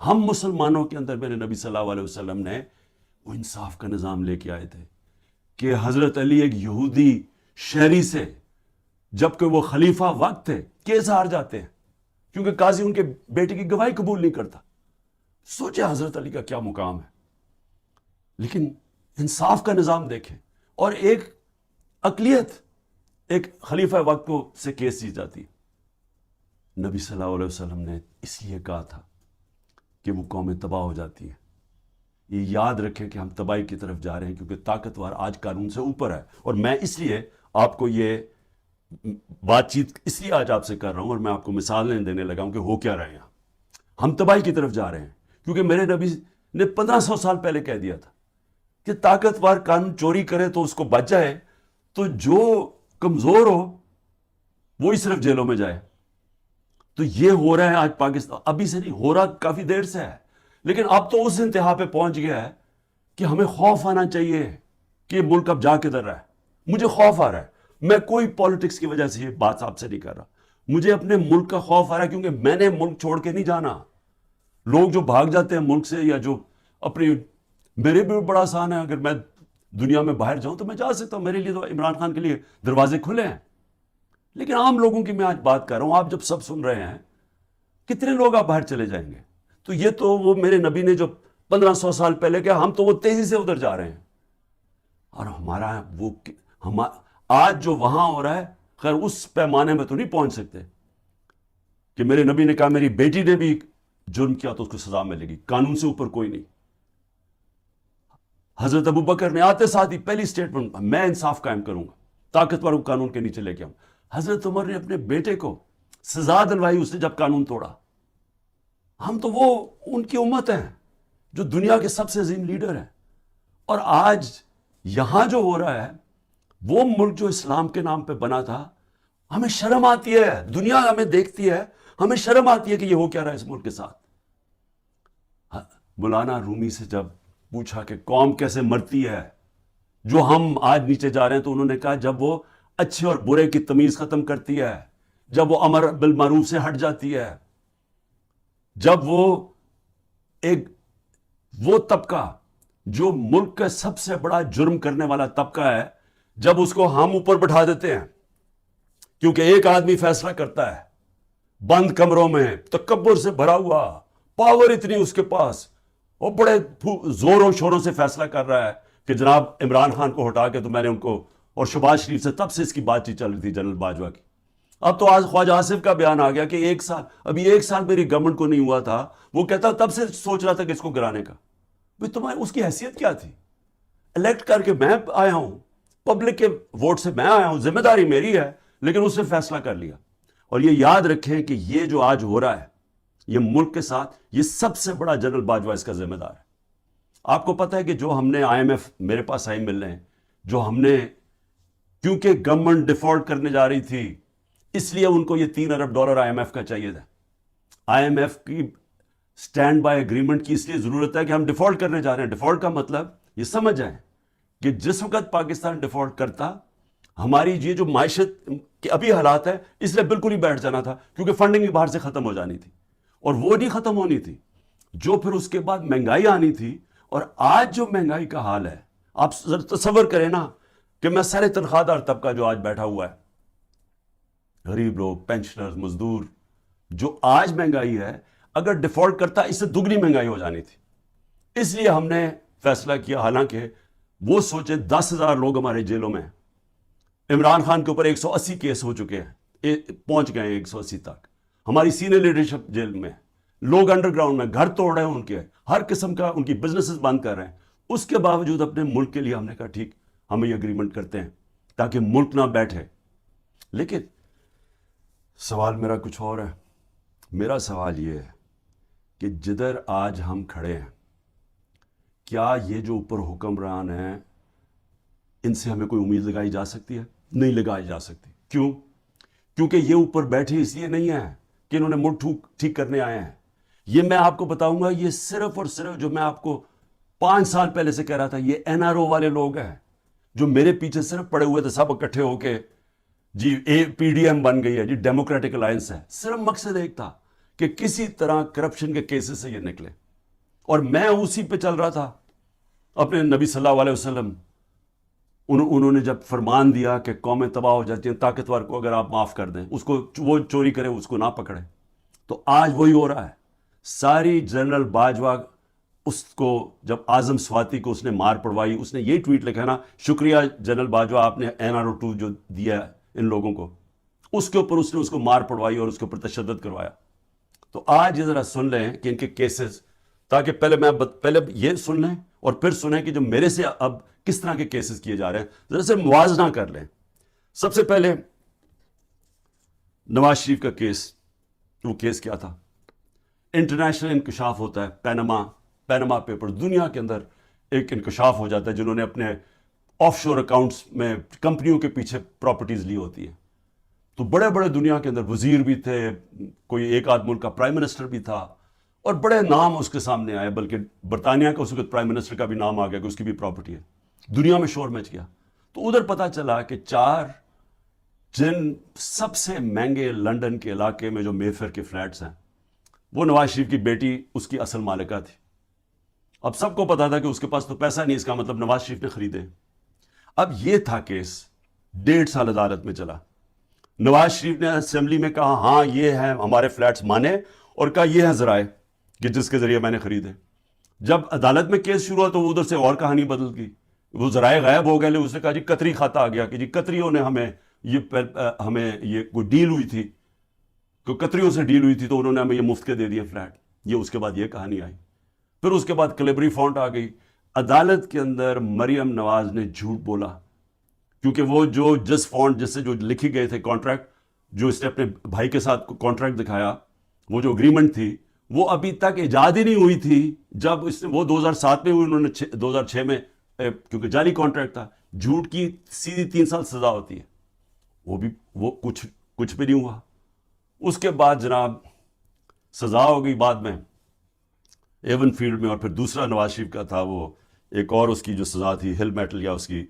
ہم مسلمانوں کے اندر میرے نبی صلی اللہ علیہ وسلم نے وہ انصاف کا نظام لے کے آئے تھے کہ حضرت علی ایک یہودی شہری سے جبکہ وہ خلیفہ وقت تھے کیس ہار جاتے ہیں کیونکہ قاضی ان کے بیٹے کی گواہی قبول نہیں کرتا. سوچے حضرت علی کا کیا مقام ہے. لیکن انصاف کا نظام دیکھیں اور ایک اقلیت ایک خلیفہ وقت کو سے کیس جیت جاتی ہے. نبی صلی اللہ علیہ وسلم نے اس لیے کہا تھا کہ وہ قومیں تباہ ہو جاتی ہیں. یہ یاد رکھیں کہ ہم تباہی کی طرف جا رہے ہیں کیونکہ طاقتور آج قانون سے اوپر ہے. اور میں اس لیے آپ کو یہ بات چیت اس لیے آج آپ سے کر رہا ہوں اور میں آپ کو مثالیں دینے لگا ہوں کہ ہو کیا رہے ہیں. ہم تباہی کی طرف جا رہے ہیں کیونکہ میرے نبی نے 1500 سال پہلے کہہ دیا تھا کہ طاقتور قانون چوری کرے تو اس کو بچ جائے, تو جو کمزور ہو وہی صرف جیلوں میں جائے. تو یہ ہو رہا ہے آج پاکستان, ابھی سے نہیں ہو رہا, کافی دیر سے ہے, لیکن اب تو اس انتہا پہ پہنچ گیا ہے کہ ہمیں خوف آنا چاہیے کہ یہ ملک اب جا کدھر رہا ہے. مجھے خوف آ رہا ہے. میں کوئی پالیٹکس کی وجہ سے یہ بات آپ سے نہیں کر رہا, مجھے اپنے ملک کا خوف آ رہا ہے کیونکہ میں نے ملک چھوڑ کے نہیں جانا. لوگ جو بھاگ جاتے ہیں ملک سے یا جو اپنی, میرے بھی بڑا آسان ہے, اگر میں دنیا میں باہر جاؤں تو میں جا سکتا ہوں, میرے لیے تو عمران خان کے لیے دروازے کھلے ہیں. لیکن عام لوگوں کی میں آج بات کر رہا ہوں, آپ جب سب سن رہے ہیں کتنے لوگ آپ باہر چلے جائیں گے. تو یہ تو وہ میرے نبی نے جو 1500 سال پہلے کہا, ہم تو وہ تیزی سے ادھر جا رہے ہیں. اور ہمارا وہ آج جو وہاں ہو رہا ہے, خیر اس پیمانے میں تو نہیں پہنچ سکتے کہ میرے نبی نے کہا میری بیٹی نے بھی جرم کیا تو اس کو سزا ملے گی, قانون سے اوپر کوئی نہیں. حضرت ابوبکر نے آتے ساتھ ہی پہلی سٹیٹمنٹ, میں انصاف قائم کروں گا, طاقتور کو قانون کے نیچے لے کے آؤں. حضرت عمر نے اپنے بیٹے کو سزا دلوائی اس نے جب قانون توڑا. ہم تو وہ ان کی امت ہیں جو دنیا کے سب سے عظیم لیڈر ہیں. اور آج یہاں جو ہو رہا ہے وہ ملک جو اسلام کے نام پہ بنا تھا, ہمیں شرم آتی ہے, دنیا ہمیں دیکھتی ہے, ہمیں شرم آتی ہے کہ یہ ہو کیا رہا ہے اس ملک کے ساتھ. مولانا رومی سے جب پوچھا کہ قوم کیسے مرتی ہے جو ہم آج نیچے جا رہے ہیں, تو انہوں نے کہا جب وہ اچھے اور برے کی تمیز ختم کرتی ہے, جب وہ امر بالمعروف سے ہٹ جاتی ہے, جب وہ طبقہ جو ملک کا سب سے بڑا جرم کرنے والا طبقہ ہے, جب اس کو ہم اوپر بٹھا دیتے ہیں کیونکہ ایک آدمی فیصلہ کرتا ہے بند کمروں میں تکبر سے بھرا ہوا, پاور اتنی اس کے پاس, وہ بڑے زوروں شوروں سے فیصلہ کر رہا ہے کہ جناب عمران خان کو ہٹا کے تو میں نے ان کو, اور شہباز شریف سے تب سے اس کی بات چیت چل رہی تھی جنرل باجوہ کی. اب تو آج خواجہ آصف کا بیان آ گیا کہ ابھی ایک سال میری گورنمنٹ کو نہیں ہوا تھا, وہ کہتا تب سے سوچ رہا تھا کہ اس کو گرانے کا. بھئی تمہاری اس کی حیثیت کیا تھی؟ الیکٹ کر کے میں آیا ہوں, پبلک کے ووٹ سے میں آیا ہوں, ذمہ داری میری ہے, لیکن اس نے فیصلہ کر لیا. اور یہ یاد رکھیں کہ یہ جو آج ہو رہا ہے یہ ملک کے ساتھ, یہ سب سے بڑا جنرل باجوہ اس کا ذمہ دار ہے. آپ کو پتہ ہے کہ جو ہم نے IMF میرے پاس آئی مل رہے ہیں, جو ہم نے, کیونکہ گورنمنٹ ڈیفالٹ کرنے جا رہی تھی اس لیے ان کو یہ $3 ارب IMF کا چاہیے تھا. IMF کی سٹینڈ بائی اگریمنٹ کی اس لیے ضرورت ہے کہ ہم ڈیفالٹ کرنے جا رہے ہیں. ڈیفالٹ کا مطلب یہ سمجھ جائیں کہ جس وقت پاکستان ڈیفالٹ کرتا, ہماری یہ جو معیشت کے ابھی حالات ہے اس لیے بالکل ہی بیٹھ جانا تھا کیونکہ فنڈنگ بھی باہر سے ختم ہو جانی تھی, اور وہ نہیں ختم ہونی تھی, جو پھر اس کے بعد مہنگائی آنی تھی. اور آج جو مہنگائی کا حال ہے, آپ تصور کریں نا کہ میں سارے تنخواہ دار طبقہ جو آج بیٹھا ہوا ہے, غریب لوگ, پینشنر, مزدور, جو آج مہنگائی ہے, اگر ڈیفالٹ کرتا اس سے دگنی مہنگائی ہو جانی تھی. اس لیے ہم نے فیصلہ کیا, حالانکہ وہ سوچے 10,000 لوگ ہمارے جیلوں میں ہیں, عمران خان کے اوپر 180 کیس ہو چکے ہیں, پہنچ گئے ہیں 180 تک, ہماری سینئر لیڈرشپ جیل میں, لوگ انڈر گراؤنڈ میں گھر توڑ رہے ہیں ان کے, ہر قسم کا ان کی بزنسز بند کر رہے ہیں. اس کے باوجود اپنے ملک کے لیے ہم نے کہا ٹھیک ہم یہ اگریمنٹ کرتے ہیں تاکہ ملک نہ بیٹھے. لیکن سوال میرا کچھ اور ہے. میرا سوال یہ ہے کہ جدھر آج ہم کھڑے ہیں, کیا یہ جو اوپر حکمران ہیں ان سے ہمیں کوئی امید لگائی جا سکتی ہے؟ نہیں لگائی جا سکتی. کیوں؟ کیونکہ یہ اوپر بیٹھے اس لیے نہیں ہیں کہ انہوں نے ملک ٹھیک کرنے آئے ہیں. یہ میں آپ کو بتاؤں گا, یہ صرف اور صرف جو میں آپ کو 5 سال پہلے سے کہہ رہا تھا, یہ NRO والے لوگ ہیں جو میرے پیچھے صرف پڑے ہوئے تھے, سب اکٹھے ہو کے جی PDM بن گئی ہے, جی ڈیموکریٹک الائنس ہے. صرف مقصد ایک تھا کہ کسی طرح کرپشن کے کیسز سے یہ نکلے. اور میں اسی پہ چل رہا تھا. اپنے نبی صلی اللہ علیہ وسلم انہوں نے جب فرمان دیا کہ قومیں تباہ ہو جاتی ہیں طاقتور کو اگر آپ معاف کر دیں, اس کو وہ چوری کرے اس کو نہ پکڑے, تو آج وہی ہو رہا ہے. ساری جنرل باجوہ اس کو جب اعظم سواتی کو اس نے مار پڑوائی, اس نے یہ ٹویٹ لکھا نا, شکریہ جنرل باجوہ آپ نے NRO2 جو دیا ہے ان لوگوں کو, اس کے اوپر اس نے اس کو مار پڑوائی اور اس کے اوپر تشدد کروایا. تو آج یہ ذرا سن لیں کہ ان کے کیسز, تاکہ پہلے یہ سن لیں اور پھر سنیں کہ جو میرے سے اب کس طرح کے کیسز کیے جا رہے ہیں, ذرا سے موازنہ کر لیں. سب سے پہلے نواز شریف کا کیس, وہ کیس کیا تھا؟ انٹرنیشنل انکشاف ہوتا ہے, پینما پیپر, دنیا کے اندر ایک انکشاف ہو جاتا ہے جنہوں نے اپنے آف شور اکاؤنٹس میں کمپنیوں کے پیچھے پراپرٹیز لی ہوتی ہیں. تو بڑے بڑے دنیا کے اندر وزیر بھی تھے, کوئی ایک آدھ ملک کا پرائم منسٹر بھی تھا, اور بڑے نام اس کے سامنے آئے, بلکہ برطانیہ کا اس وقت پرائم منسٹر کا بھی نام آ گیا کہ اس کی بھی پراپرٹی ہے. دنیا میں شور مچ گیا. تو ادھر پتا چلا کہ 4 جن سب سے مہنگے لنڈن کے علاقے میں جو میفر کے فلیٹس ہیں, وہ نواز شریف کی بیٹی اس کی اصل مالکہ تھی. اب سب کو پتا تھا کہ اس کے پاس تو پیسہ نہیں, اس کا مطلب نواز شریف نے خریدے. اب یہ تھا کیس, 1.5 سال عدالت میں چلا. نواز شریف نے اسمبلی میں کہا ہاں یہ ہیں ہمارے فلیٹس مانے, اور کہا یہ ہیں ذرائع کہ جس کے ذریعے میں نے خریدے. جب عدالت میں کیس شروع ہوا تو ادھر سے اور کہانی بدل گئی, وہ ذرائع غائب ہو گئے. اس نے کہا جی قطری کھاتا آ گیا کہ جی قطریوں نے ہمیں یہ کوئی ڈیل ہوئی تھی, کوئی قطریوں سے ڈیل ہوئی تھی تو انہوں نے ہمیں یہ مفت کے دے دیے فلیٹ. یہ اس کے بعد یہ کہانی آئی. پھر اس کے بعد کلیبری فونٹ آ گئی. عدالت کے اندر مریم نواز نے جھوٹ بولا, کیونکہ وہ جو جس فونٹ جس سے جو لکھی گئے تھے کانٹریکٹ, جو اس نے اپنے بھائی کے ساتھ کانٹریکٹ دکھایا, وہ جو اگریمنٹ تھی وہ ابھی تک ایجاد ہی نہیں ہوئی تھی. جب اس نے وہ 2007 میں ہوئی, انہوں نے 2006 میں, کیونکہ جعلی کانٹریکٹ تھا, جھوٹ کی سیدھی 3 سال سزا ہوتی ہے. وہ کچھ بھی نہیں ہوا. اس کے بعد جناب سزا ہو گئی بعد میں ایون فیلڈ میں, اور پھر دوسرا نواز شریف کا تھا وہ ایک اور اس کی جو سزا تھی ہل میٹل یا اس کی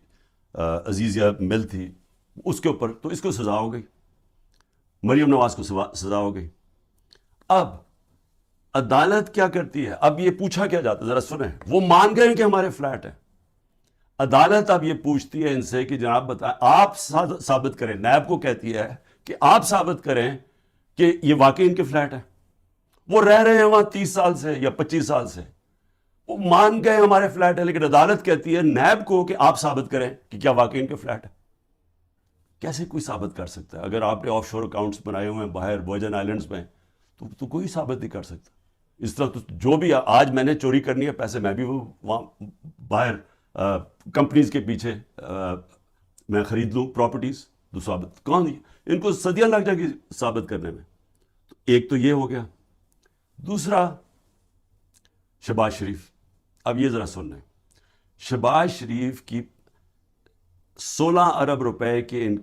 عزیزیہ مل تھی, اس کے اوپر تو اس کو سزا ہو گئی, مریم نواز کو سزا ہو گئی. اب عدالت کیا کرتی ہے؟ اب یہ پوچھا کیا جاتا ہے, ذرا سنیں. وہ مان گئے کہ ہمارے فلیٹ ہیں. عدالت اب یہ پوچھتی ہے ان سے کہ جناب بتائیں, آپ ثابت کریں, نیب کو کہتی ہے کہ آپ ثابت کریں کہ یہ واقعی ان کے فلیٹ ہیں. وہ رہ رہے ہیں وہاں 30 سال سے یا 25 سال سے, وہ مان گئے ہمارے فلیٹ ہے, لیکن عدالت کہتی ہے نیب کو کہ آپ ثابت کریں کہ کیا واقعی ان کے فلیٹ ہے. کیسے کوئی ثابت کر سکتا ہے؟ اگر آپ نے آف شور اکاؤنٹس بنائے ہوئے ہیں باہر ورجن آئلینڈز میں, تو کوئی ثابت نہیں کر سکتا. اس طرح تو جو بھی آج میں نے چوری کرنی ہے پیسے, میں بھی وہ وہاں باہر کمپنیز کے پیچھے میں خرید لوں پراپرٹیز, تو ثابت کون نہیں, ان کو صدیاں لگ جائیں گی ثابت کرنے میں. تو ایک تو یہ ہو گیا. دوسرا شہباز شریف. اب یہ ذرا سن لیں. شہباز شریف کی 16 ارب روپے کے ان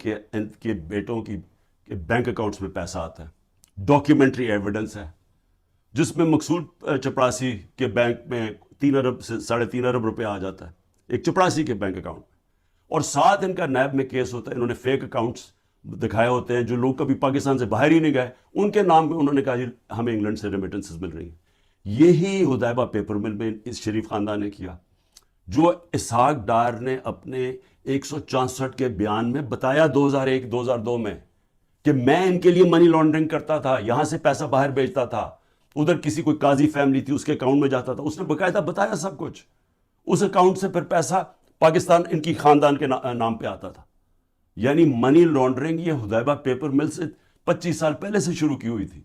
کے بیٹوں کی بینک اکاؤنٹس میں پیسہ آتا ہے. ڈاکیومنٹری ایویڈنس ہے, جس میں مقصود چپراسی کے بینک میں 3 ارب سے 3.5 ارب روپے آ جاتا ہے ایک چپراسی کے بینک اکاؤنٹ میں. اور ساتھ ان کا نیب میں کیس ہوتا ہے, انہوں نے فیک اکاؤنٹس دکھائے ہوتے ہیں, جو لوگ کبھی پاکستان سے باہر ہی نہیں گئے, ان کے نام پہ انہوں نے کہا جی ہمیں انگلینڈ سے ریمیٹنسز مل رہی ہیں. یہی حدیبہ پیپر مل میں اس شریف خاندان نے کیا, جو اسحاق ڈار نے اپنے 164 کے بیان میں بتایا 2001-2002 میں کہ میں ان کے لیے منی لانڈرنگ کرتا تھا, یہاں سے پیسہ باہر بیچتا تھا, ادھر کسی کوئی قاضی فیملی تھی اس کے اکاؤنٹ میں جاتا تھا. اس نے باقاعدہ بتایا سب کچھ. اس اکاؤنٹ سے پھر پیسہ پاکستان ان کی خاندان کے نام پہ آتا تھا. یعنی منی لانڈرنگ یہ حدیبہ پیپر مل سے 25 سال پہلے سے شروع کی ہوئی تھی.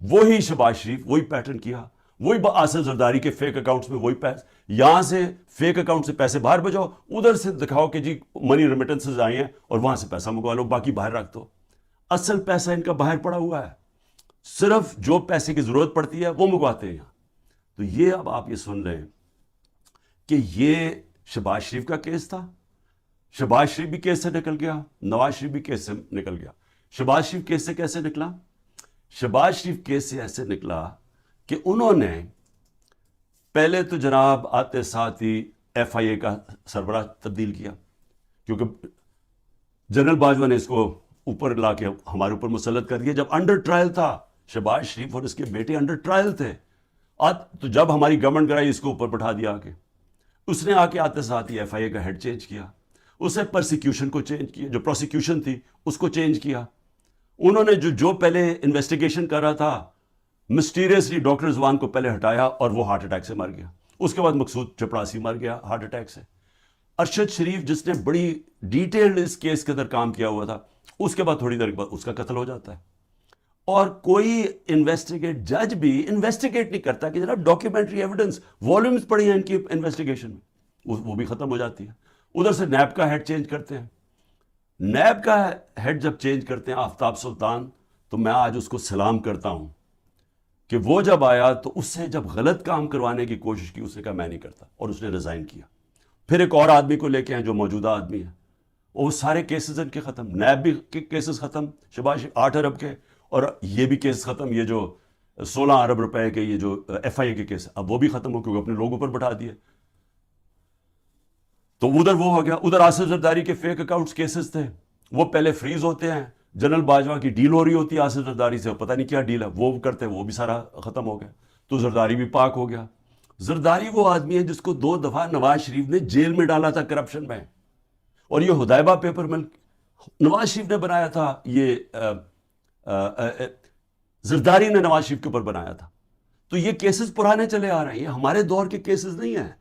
وہی شہباز شریف وہی پیٹرن کیا, وہی آصف زرداری کے فیک اکاؤنٹس میں وہی پیسے, یہاں سے فیک اکاؤنٹ سے پیسے باہر بھیجو, ادھر سے دکھاؤ کہ جی منی ریمیٹنسز آئی ہیں اور وہاں سے پیسہ منگوا لو, باقی باہر رکھ دو. اصل پیسہ ان کا باہر پڑا ہوا ہے, صرف جو پیسے کی ضرورت پڑتی ہے وہ منگواتے ہیں یہاں. تو یہ اب آپ یہ سن لیں کہ یہ شہباز شریف کا کیس تھا. شہباز شریف بھی کیس سے نکل گیا, نواز شریف بھی کیس سے نکل گیا. شہباز شریف کیس سے کیسے نکلا؟ شہباز شریف کیس سے ایسے نکلا کہ انہوں نے پہلے تو جناب آتے ساتھ ہی FIA کا سربراہ تبدیل کیا, کیونکہ جنرل باجوہ نے اس کو اوپر لا کے ہمارے اوپر مسلط کر دیا. جب انڈر ٹرائل تھا شہباز شریف اور اس کے بیٹے انڈر ٹرائل تھے. تو جب ہماری گورنمنٹ کرائی اس کو اوپر بٹھا دیا آ کے. اس نے آ کے آتے ساتھ ہی ایف آئی اے کا ہیڈ چینج کیا. اس نے پرسیکیوشن کو چینج کیا, جو پروسیکیوشن تھی اس کو چینج کیا. انہوں نے جو پہلے انویسٹیگیشن کر رہا تھا, مسٹیریسلی ڈاکٹر رضوان کو پہلے ہٹایا اور وہ ہارٹ اٹیک سے مر گیا. اس کے بعد مقصود چپڑاسی مر گیا ہارٹ اٹیک سے. ارشد شریف جس نے بڑی ڈیٹیلڈ اس کیس کے اندر کام کیا ہوا تھا, اس کے بعد تھوڑی دیر بعد اس کا قتل ہو جاتا ہے. اور کوئی جج بھی انویسٹیگیٹ نہیں کرتا کہ جناب ڈاکیومنٹری ایویڈنس والیومز پڑی ہیں ان کی انویسٹیگیشن میں, وہ بھی ختم ہو جاتی ہے. ادھر سے نیب کا ہیڈ چینج کرتے ہیں. نیب کا ہیڈ جب چینج کرتے ہیں آفتاب سلطان, تو میں آج اس کو سلام کرتا ہوں کہ وہ جب آیا تو اس سے جب غلط کام کروانے کی کوشش کی, اس نے کہا میں نہیں کرتا, اور اس نے ریزائن کیا. پھر ایک اور آدمی کو لے کے ہیں جو موجودہ آدمی ہے, وہ سارے کیسز ان کے ختم. نیب بھی کیسز ختم, شہباز 8 ارب کے, اور یہ بھی کیس ختم. یہ جو 16 ارب روپے کے یہ جو ایف آئی اے کے کیس, اب وہ بھی ختم ہو کیونکہ اپنے لوگوں پر بٹھا دیے. تو ادھر وہ ہو گیا. ادھر آصف زرداری کے فیک اکاؤنٹس کیسز تھے, وہ پہلے فریز ہوتے ہیں. جنرل باجوہ کی ڈیل ہو رہی ہوتی ہے آصف زرداری سے, پتہ نہیں کیا ڈیل ہے, وہ کرتے ہیں, وہ بھی سارا ختم ہو گیا. تو زرداری بھی پاک ہو گیا. زرداری وہ آدمی ہے جس کو 2 دفعہ نواز شریف نے جیل میں ڈالا تھا کرپشن میں, اور یہ ہدایبہ پیپر مل نواز شریف نے بنایا تھا, یہ زرداری نے نواز شریف کے اوپر بنایا تھا. تو یہ کیسز پرانے چلے آ رہے ہیں, یہ ہمارے دور کے کیسز نہیں ہیں.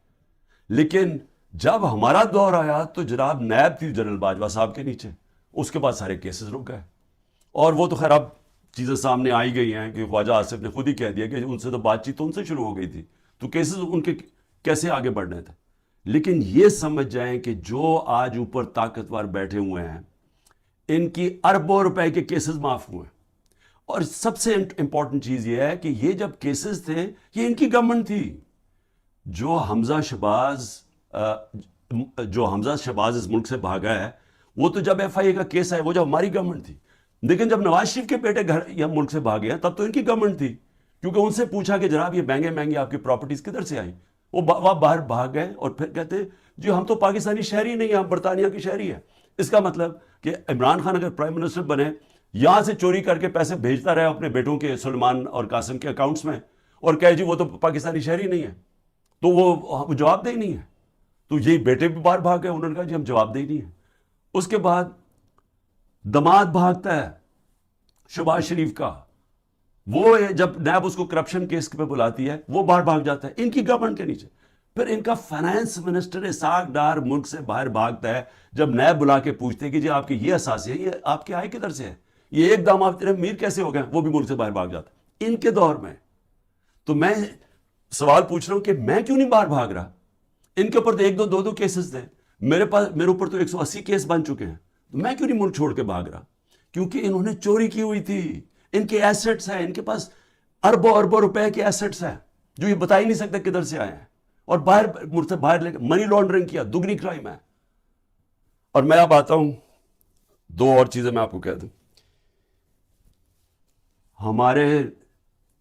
لیکن جب ہمارا دور آیا تو جناب نیب تھی جنرل باجوہ صاحب کے نیچے, اس کے بعد سارے کیسز رک گئے. اور وہ تو خیر اب چیزیں سامنے آئی گئی ہیں کہ خواجہ آصف نے خود ہی کہہ دیا کہ ان سے تو بات چیت تو ان سے شروع ہو گئی تھی, تو کیسز ان کے کیسے آگے بڑھنے تھے. لیکن یہ سمجھ جائیں کہ جو آج اوپر طاقتور بیٹھے ہوئے ہیں, ان کی اربوں روپے کے کیسز معاف ہوئے. اور سب سے امپورٹنٹ چیز یہ ہے کہ یہ جب کیسز تھے یہ ان کی گورنمنٹ تھی. جو حمزہ شہباز اس ملک سے بھاگا ہے, وہ تو جب ایف آئی اے کا کیس ہے وہ جب ہماری گورنمنٹ تھی. لیکن جب نواز شریف کے بیٹے گھر یا ملک سے بھاگے ہیں تب تو ان کی گورنمنٹ تھی, کیونکہ ان سے پوچھا کہ جناب یہ مہنگے آپ کی پراپرٹیز کدھر سے آئی. وہ باہر بھاگ گئے اور پھر کہتے جی ہم تو پاکستانی شہری نہیں ہیں, ہم برطانیہ کی شہری ہیں. اس کا مطلب کہ عمران خان اگر پرائم منسٹر بنے, یہاں سے چوری کر کے پیسے بھیجتا رہے اپنے بیٹوں کے سلمان اور قاسم کے اکاؤنٹس میں, اور کہے جی وہ تو پاکستانی شہری نہیں ہے, تو وہ جواب دہی نہیں ہے. تو یہی بیٹے بھی باہر بھاگ گئے, انہوں نے کہا جی ہم جواب دہی نہیں ہیں. اس کے بعد دماد بھاگتا ہے شہباز شریف کا, وہ جب نیب اس کو کرپشن کیس پہ بلاتی ہے وہ باہر بھاگ جاتا ہے ان کی گورنمنٹ کے نیچے. پھر ان کا فائنانس منسٹر اسحاق ڈار ملک سے باہر بھاگتا ہے جب نیب بلا کے پوچھتے ہیں کہ جی آپ کی یہ اثاثے ہیں, یہ آپ کے آئے کدھر سے ہے, یہ ایک دام آپ تیرے میر کیسے ہو گئے, وہ بھی ملک سے باہر بھاگ جاتا ہے ان کے دور میں. تو میں سوال پوچھ رہا ہوں کہ میں کیوں نہیں باہر بھاگ رہا. ان کے اوپر تو 1-2 کیسز تھے, میرے اوپر تو 180 کیس بن چکے ہیں. میں کیوں نہیں ملک چھوڑ کے بھاگ رہا, کیونکہ انہوں نے چوری کی ہوئی تھی. ان کے ایسٹس ہیں, ان کے پاس اربوں روپے کے ایسٹس ہیں جو یہ بتا ہی نہیں سکتے کدھر سے آئے ہیں, اور ملک سے باہر لے کے منی لانڈرنگ کیا, دگنی کرائم ہے. اور میں اب آتا ہوں 2 اور چیزیں میں آپ کو کہہ دوں. ہمارے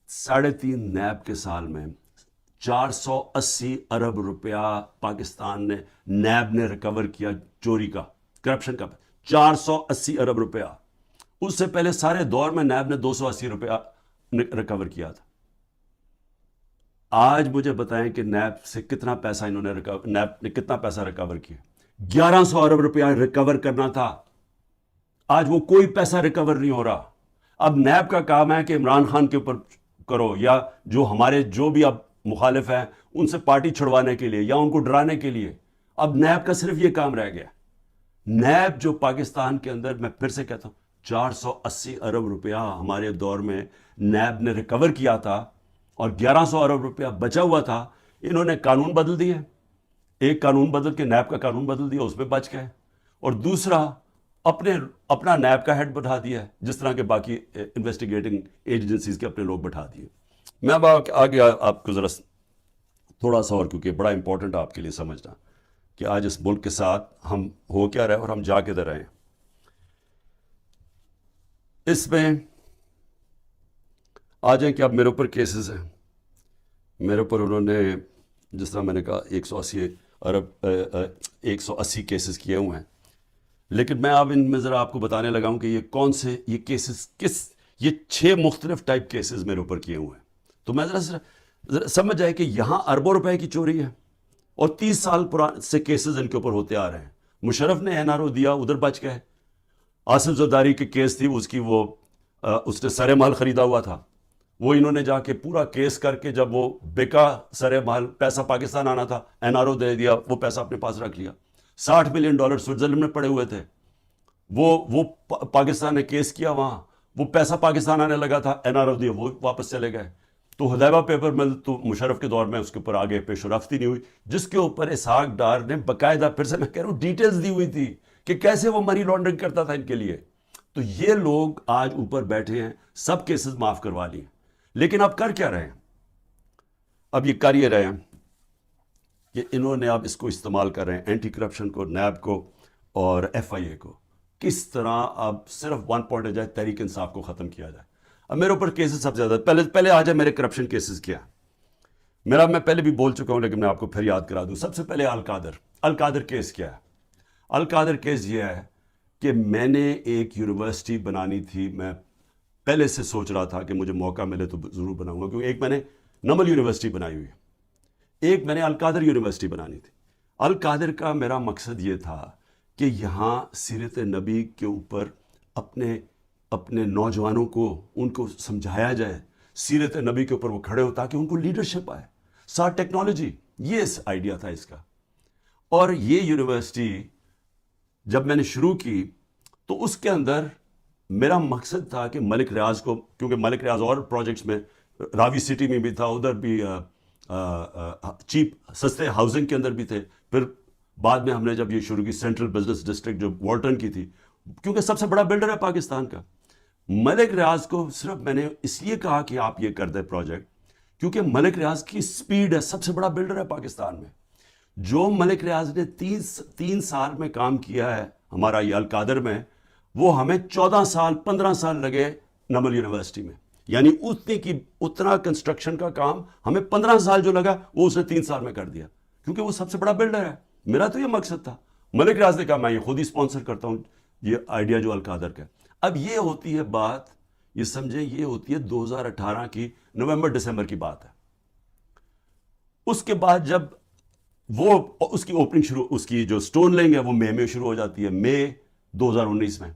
3.5 نیب کے سال میں 480 ارب روپیہ پاکستان نے نیب نے ریکور کیا چوری کا, کرپشن کا, 480 ارب روپیہ. اس سے پہلے سارے دور میں نیب نے 280 روپیہ ریکور کیا تھا. آج مجھے بتائیں کہ نیب سے کتنا پیسہ نیب نے کتنا پیسہ ریکور کیا. 1100 ارب روپیہ ریکور کرنا تھا, آج وہ کوئی پیسہ ریکور نہیں ہو رہا. اب نیب کا کام ہے کہ عمران خان کے اوپر کرو, یا جو ہمارے جو بھی اب مخالف ہیں ان سے پارٹی چھڑوانے کے لیے یا ان کو ڈرانے کے لیے. اب نیب کا صرف یہ کام رہ گیا. نیب جو پاکستان کے اندر, میں پھر سے کہتا ہوں, 480 ارب روپیہ ہمارے دور میں نیب نے ریکور کیا تھا, اور 1100 ارب روپیہ بچا ہوا تھا. انہوں نے قانون بدل دیے, ایک قانون بدل کے نیب کا قانون بدل دیا, اس میں بچ گئے, اور دوسرا اپنا نیب کا ہیڈ بٹھا دیا, جس طرح کے باقی انویسٹیگیٹنگ ایجنسیز کے اپنے لوگ بٹھا دیے. میں اب آگے آپ کو ذرا تھوڑا سا اور, کیونکہ بڑا امپورٹنٹ آپ کے لیے سمجھنا کہ آج اس ملک کے ساتھ ہم ہو کیا رہے اور ہم جا کدھر رہے ہیں. اس میں آ جائیں کہ اب میرے اوپر کیسز ہیں, میرے اوپر انہوں نے جس طرح میں نے کہا 180 کیسز کیے ہوئے ہیں. لیکن میں اب ان میں ذرا آپ کو بتانے لگا ہوں کہ یہ کون سے یہ کیسز یہ 6 مختلف ٹائپ کیسز میرے اوپر کیے ہوئے ہیں. تو میں ذرا سمجھ جائے کہ یہاں اربوں روپے کی چوری ہے اور 30 سال سے کیسز ان کے اوپر ہوتے آ رہے ہیں. مشرف نے NRO دیا, ادھر بچ گئے. آصف زرداری کی کیس تھی, اس کی وہ اس نے سرے محل خریدا ہوا تھا, وہ انہوں نے جا کے پورا کیس کر کے جب وہ بکا سرے محل, پیسہ پاکستان آنا تھا, NRO دے دیا, وہ پیسہ اپنے پاس رکھ لیا. $60 ملین سوئٹزرلینڈ میں پڑے ہوئے تھے, وہ پاکستان نے کیس کیا وہاں, وہ پیسہ پاکستان آنے لگا تھا, NRO دیا, وہ واپس چلے گئے. تو حدیبہ پیپر مل تو مشرف کے دور میں اس کے اوپر آگے پیش رفت ہی نہیں ہوئی, جس کے اوپر اسحاق ڈار نے باقاعدہ, پھر سے میں کہہ رہا ہوں, ڈیٹیلز دی ہوئی تھی کہ کیسے وہ منی لانڈرنگ کرتا تھا ان کے لیے. تو یہ لوگ آج اوپر بیٹھے ہیں, سب کیسز معاف کروا لیے, لیکن اب کر کیا رہے ہیں؟ اب یہ کر یہ رہے ہیں کہ انہوں نے اب اس کو استعمال کر رہے ہیں, اینٹی کرپشن کو, نیب کو اور FIA کو, کس طرح اب صرف 1 پوائنٹ جائے, تحریک انصاف کو ختم کیا جائے. اب میرے اوپر کیسز سب سے زیادہ, پہلے آ جائے میرے کرپشن کیسز کیا میرا, میں پہلے بھی بول چکا ہوں لیکن میں آپ کو پھر یاد کرا دوں. سب سے پہلے القادر کیس کیا ہے؟ القادر کیس یہ ہے کہ میں نے ایک یونیورسٹی بنانی تھی, میں پہلے سے سوچ رہا تھا کہ مجھے موقع ملے تو ضرور بناؤں گا, کیونکہ ایک میں نے نمل یونیورسٹی بنائی ہوئی ہے, ایک میں نے القادر یونیورسٹی بنانی تھی. القادر کا میرا مقصد یہ تھا کہ یہاں سیرت نبی کے اوپر اپنے نوجوانوں کو, ان کو سمجھایا جائے, سیرت نبی کے اوپر وہ کھڑے ہو تاکہ ان کو لیڈرشپ آئے, ساتھ ٹیکنالوجی, یہ آئیڈیا تھا اس کا. اور یہ یونیورسٹی جب میں نے شروع کی تو اس کے اندر میرا مقصد تھا کہ ملک ریاض کو, کیونکہ ملک ریاض اور پروجیکٹس میں, راوی سٹی میں بھی تھا, ادھر بھی چیپ سستے ہاؤسنگ کے اندر بھی تھے, پھر بعد میں ہم نے جب یہ شروع کی سینٹرل بزنس ڈسٹرکٹ جو والٹن کی تھی, کیونکہ سب سے بڑا بلڈر ہے پاکستان کا. ملک ریاض کو صرف میں نے اس لیے کہا کہ آپ یہ کر دیں پروجیکٹ, کیونکہ ملک ریاض کی سپیڈ ہے, سب سے بڑا بلڈر ہے پاکستان میں. جو ملک ریاض نے 3 سال میں کام کیا ہے ہمارا یہ القادر میں, وہ ہمیں 14 سال 15 سال لگے نمل یونیورسٹی میں. یعنی اتنا کنسٹرکشن کا کام ہمیں 15 سال جو لگا وہ اس نے 3 سال میں کر دیا, کیونکہ وہ سب سے بڑا بلڈر ہے. میرا تو یہ مقصد تھا. ملک ریاض نے کہا میں یہ خود ہی اسپانسر کرتا ہوں یہ آئیڈیا جو القادر کا. اب یہ ہوتی ہے بات, یہ سمجھیں یہ ہوتی ہے 2018 کی نومبر دسمبر کی بات ہے. اس کے بعد جب وہ اس کی اوپننگ شروع, اس کی جو سٹون لینگ ہے وہ مئی میں شروع ہو جاتی ہے, مئی 2019 میں.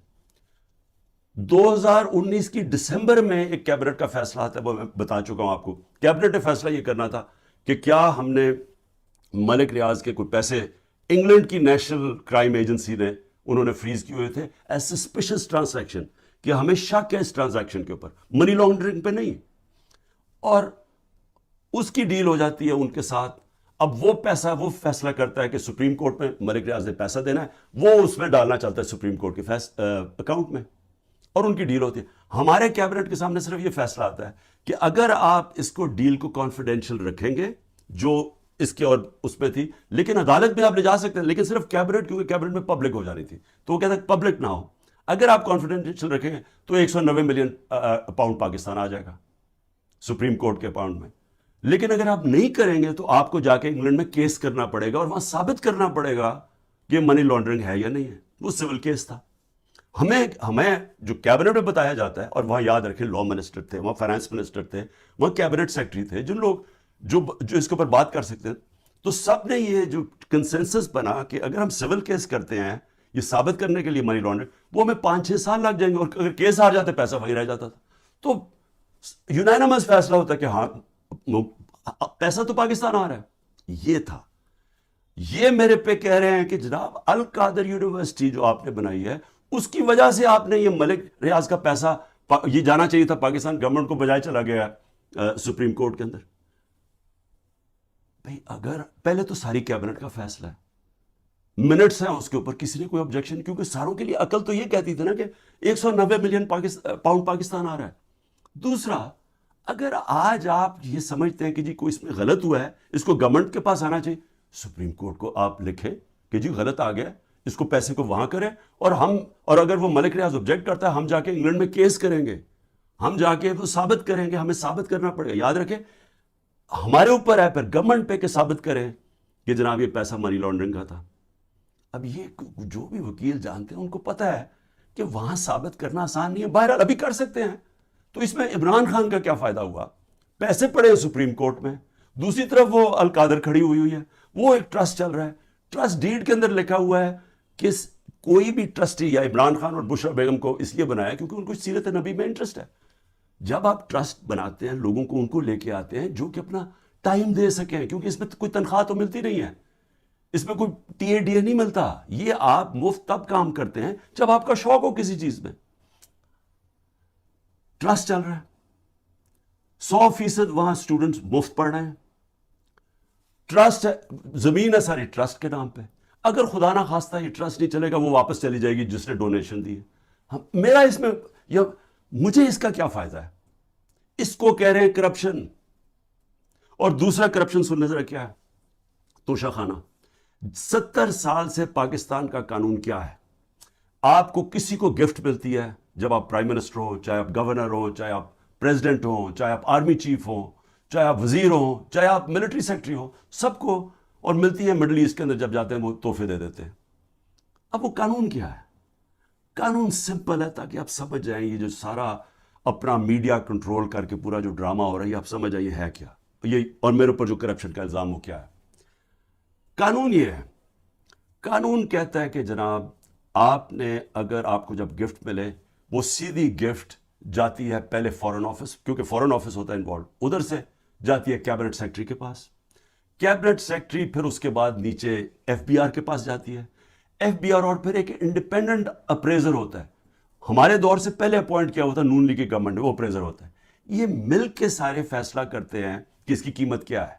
2019 کی دسمبر میں ایک کیبنٹ کا فیصلہ آتا ہے, وہ میں بتا چکا ہوں آپ کو. کیبنٹ نے فیصلہ یہ کرنا تھا کہ کیا ہم نے ملک ریاض کے کوئی پیسے انگلینڈ کی نیشنل کرائم ایجنسی نے, انہوں نے فریز کیے ہوئے تھے ایز سسپیشس ٹرانزیکشن, کہ ہمیں شک ہے اس ٹرانزیکشن کے اوپر, منی لانڈرنگ پہ نہیں. اور اس کی ڈیل ہو جاتی ہے ان کے ساتھ. اب وہ پیسہ, وہ فیصلہ کرتا ہے کہ سپریم کورٹ میں ملک ریاض نے پیسہ دینا ہے, وہ اس میں ڈالنا چاہتا ہے سپریم کورٹ کے اکاؤنٹ میں, اور ان کی ڈیل ہوتی ہے. ہمارے کیبنٹ کے سامنے صرف یہ فیصلہ آتا ہے کہ اگر آپ اس کو ڈیل کو کانفیڈینشیل رکھیں گے, جو اس کے اور اس میں تھی, لیکن عدالت میں آپ لے جا سکتے ہیں, لیکن صرف کیبنٹ, کیونکہ کیبنٹ میں پبلک ہو جانی تھی, تو وہ کہتا ہے پبلک نہ ہو. اگر آپ کانفیڈینشیل رکھیں گے تو 190 ملین پاؤنڈ پاکستان آ جائے گا سپریم کورٹ کے اکاؤنٹ میں. لیکن اگر آپ نہیں کریں گے تو آپ کو جا کے انگلینڈ میں کیس کرنا پڑے گا, اور وہاں ثابت کرنا پڑے گا کہ منی لانڈرنگ ہے یا نہیں ہے. وہ سول کیس تھا. ہمیں جو کیبنٹ میں بتایا جاتا ہے, اور وہاں یاد رکھیں لا منسٹر تھے, وہاں فائنانس منسٹر تھے, وہاں کیبنٹ سیکرٹری تھے, جن لوگ جو اس کے اوپر بات کر سکتے ہیں. تو سب نے یہ جو کنسنسس بنا کہ اگر ہم سول کیس کرتے ہیں یہ ثابت کرنے کے لیے منی لانڈرنگ, وہ ہمیں 5-6 سال لگ جائیں گے, اور اگر کیس ہار جاتے پیسہ وہی رہ جاتا تھا. تو یونانیمس فیصلہ ہوتا ہے کہ ہاں پیسہ تو پاکستان آ رہا ہے. یہ تھا. یہ میرے پہ کہہ رہے ہیں کہ جناب القادر یونیورسٹی جو آپ نے بنائی ہے, اس کی وجہ سے آپ نے یہ ملک ریاض کا پیسہ, یہ جانا چاہیے تھا پاکستان گورنمنٹ کو, بجائے چلا گیا سپریم کورٹ کے اندر. بھئی اگر پہلے تو ساری کیبنٹ کا فیصلہ ہے, منٹس ہیں اس کے اوپر, کسی نے کوئی آبجیکشن, کیونکہ ساروں کے لیے عقل تو یہ کہتی تھی نا کہ 190 ملین پاؤنڈ پاکستان آ رہا ہے. دوسرا, اگر آج آپ یہ سمجھتے ہیں کہ جی کوئی اس میں غلط ہوا ہے, اس کو گورنمنٹ کے پاس آنا چاہیے, سپریم کورٹ کو آپ لکھیں کہ جی غلط آ گیا, اس کو پیسے کو وہاں کریں, اور اگر وہ ملک ریاض آبجیکٹ کرتا ہے, ہم جا کے انگلینڈ میں کیس کریں گے, ہم جا کے وہ ثابت کریں گے, ہمیں ثابت کرنا پڑے گا. یاد رکھیں ہمارے اوپر ہے, پھر گورنمنٹ پہ کہ ثابت کریں کہ جناب یہ پیسہ منی لانڈرنگ کا تھا. اب یہ جو بھی وکیل جانتے ہیں ان کو پتہ ہے کہ وہاں ثابت کرنا آسان نہیں ہے. بہرحال ابھی کر سکتے ہیں, تو اس میں عمران خان کا کیا فائدہ ہوا؟ پیسے پڑے ہیں سپریم کورٹ میں، دوسری طرف وہ القادر کھڑی ہوئی ہے، وہ ایک ٹرسٹ چل رہا ہے، ٹرسٹ ڈیڈ کے اندر لکھا ہوا ہے کہ کوئی بھی ٹرسٹی یا عمران خان اور بشرا بیگم کو اس لیے بنایا کیونکہ ان کو سیرت نبی میں انٹرسٹ ہے. جب آپ ٹرسٹ بناتے ہیں لوگوں کو ان کو لے کے آتے ہیں جو کہ اپنا ٹائم دے سکیں، کیونکہ اس میں کوئی تنخواہ تو ملتی نہیں ہے، اس میں کوئی ٹی اے ڈی اے نہیں ملتا، یہ آپ مفت تب کام کرتے ہیں جب آپ کا شوق ہو کسی چیز میں. ٹرسٹ چل رہا ہے، 100% وہاں اسٹوڈنٹس مفت پڑھ رہے ہیں، ٹرسٹ ہے، زمین ہے ساری ٹرسٹ کے نام پہ. اگر خدا نہ خواستہ یہ ٹرسٹ نہیں چلے گا وہ واپس چلی جائے گی جس نے ڈونیشن دی ہے. میرا اس میں یا مجھے اس کا کیا فائدہ ہے؟ اس کو کہہ رہے ہیں کرپشن. اور دوسرا کرپشن سننے ذرا کیا ہے، توشہ خانہ. 70 سال سے پاکستان کا قانون کیا ہے؟ آپ کو کسی کو گفٹ ملتی ہے جب آپ پرائم منسٹر ہو، چاہے آپ گورنر ہو، چاہے آپ پریزیڈنٹ ہو، چاہے آپ آرمی چیف ہو، چاہے آپ وزیر ہو، چاہے آپ ملٹری سیکرٹری ہو، سب کو. اور ملتی ہے مڈل ایسٹ کے اندر جب جاتے ہیں وہ تحفے دے دیتے ہیں. اب وہ قانون کیا ہے؟ قانون سمپل ہے تاکہ آپ سمجھ جائیں یہ جو سارا اپنا میڈیا کنٹرول کر کے پورا جو ڈرامہ ہو رہا ہے آپ سمجھ جائیے ہے کیا یہ، اور میرے اوپر جو کرپشن کا الزام ہو کیا ہے. قانون یہ ہے، قانون کہتا ہے کہ جناب آپ نے اگر آپ کو جب گفٹ ملے وہ سیدھی گفٹ جاتی ہے پہلے فورن آفس، کیونکہ فورن آفس ہوتا ہے انوالو، ادھر سے جاتی ہے کیبنٹ سیکرٹری کے پاس، کیبنٹ سیکرٹری پھر اس کے بعد نیچے ایف بی آر کے پاس جاتی ہے، ایف بی آر اور پھر ایک انڈیپینڈنٹ اپریزر ہوتا ہے. ہمارے دور سے پہلے اپوائنٹ کیا ہوتا ہے نون لیگ کی گورنمنٹ، وہ اپریزر ہوتا ہے. یہ مل کے سارے فیصلہ کرتے ہیں کہ اس کی قیمت کیا ہے.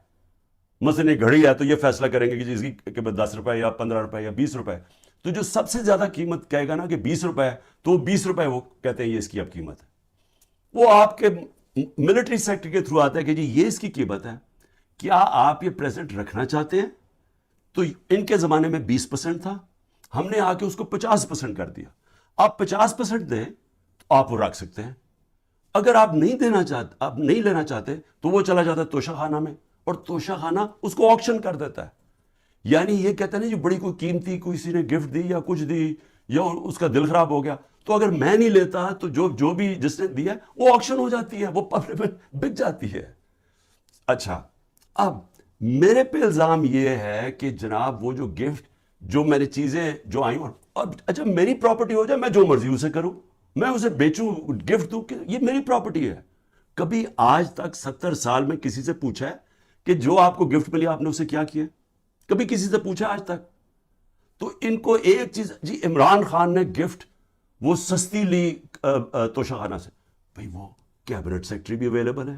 مثلا ایک گھڑی ہے تو یہ فیصلہ کریں گے کہ اس کی قیمت 10 روپے یا 15 روپے یا 20 روپے. تو جو سب سے زیادہ قیمت کہے گا نا کہ 20 روپے ہے تو وہ 20 روپے وہ کہتے ہیں یہ اس کی اب قیمت ہے. وہ آپ کے ملٹری سیکٹر کے تھرو آتا ہے کہ جی یہ اس کی قیمت ہے، کیا آپ یہ پریزنٹ رکھنا چاہتے ہیں؟ تو ان کے زمانے میں 20% تھا، ہم نے آ کے اس کو 50% کر دیا. آپ 50% دیں تو آپ وہ رکھ سکتے ہیں. اگر آپ نہیں دینا چاہتے، آپ نہیں لینا چاہتے تو وہ چلا جاتا ہے توشہ خانہ میں، اور توشہ خانہ اس کو آکشن کر دیتا ہے. یعنی یہ کہتا ہے نا جو بڑی کوئی قیمتی کسی نے گفٹ دی یا کچھ دی یا اس کا دل خراب ہو گیا تو اگر میں نہیں لیتا تو جو بھی جس نے دیا وہ آکشن ہو جاتی ہے، وہ پبلک میں بک جاتی ہے. اچھا اب میرے پہ الزام یہ ہے کہ جناب وہ جو گفٹ جو میری چیزیں جو آئیں اور اچھا میری پراپرٹی ہو جائے میں جو مرضی اسے کروں، میں اسے بیچوں گفٹ دوں کہ یہ میری پراپرٹی ہے. کبھی آج تک 70 سال میں کسی سے پوچھا ہے کہ جو آپ کو گفٹ ملی آپ نے اسے کیا کیا؟ کبھی کسی سے پوچھا آج تک؟ تو ان کو ایک چیز، جی عمران خان نے گفٹ وہ سستی لی توشہ خانہ سے، بھئی وہ کیبنٹ سیکرٹری بھی اویلیبل ہے،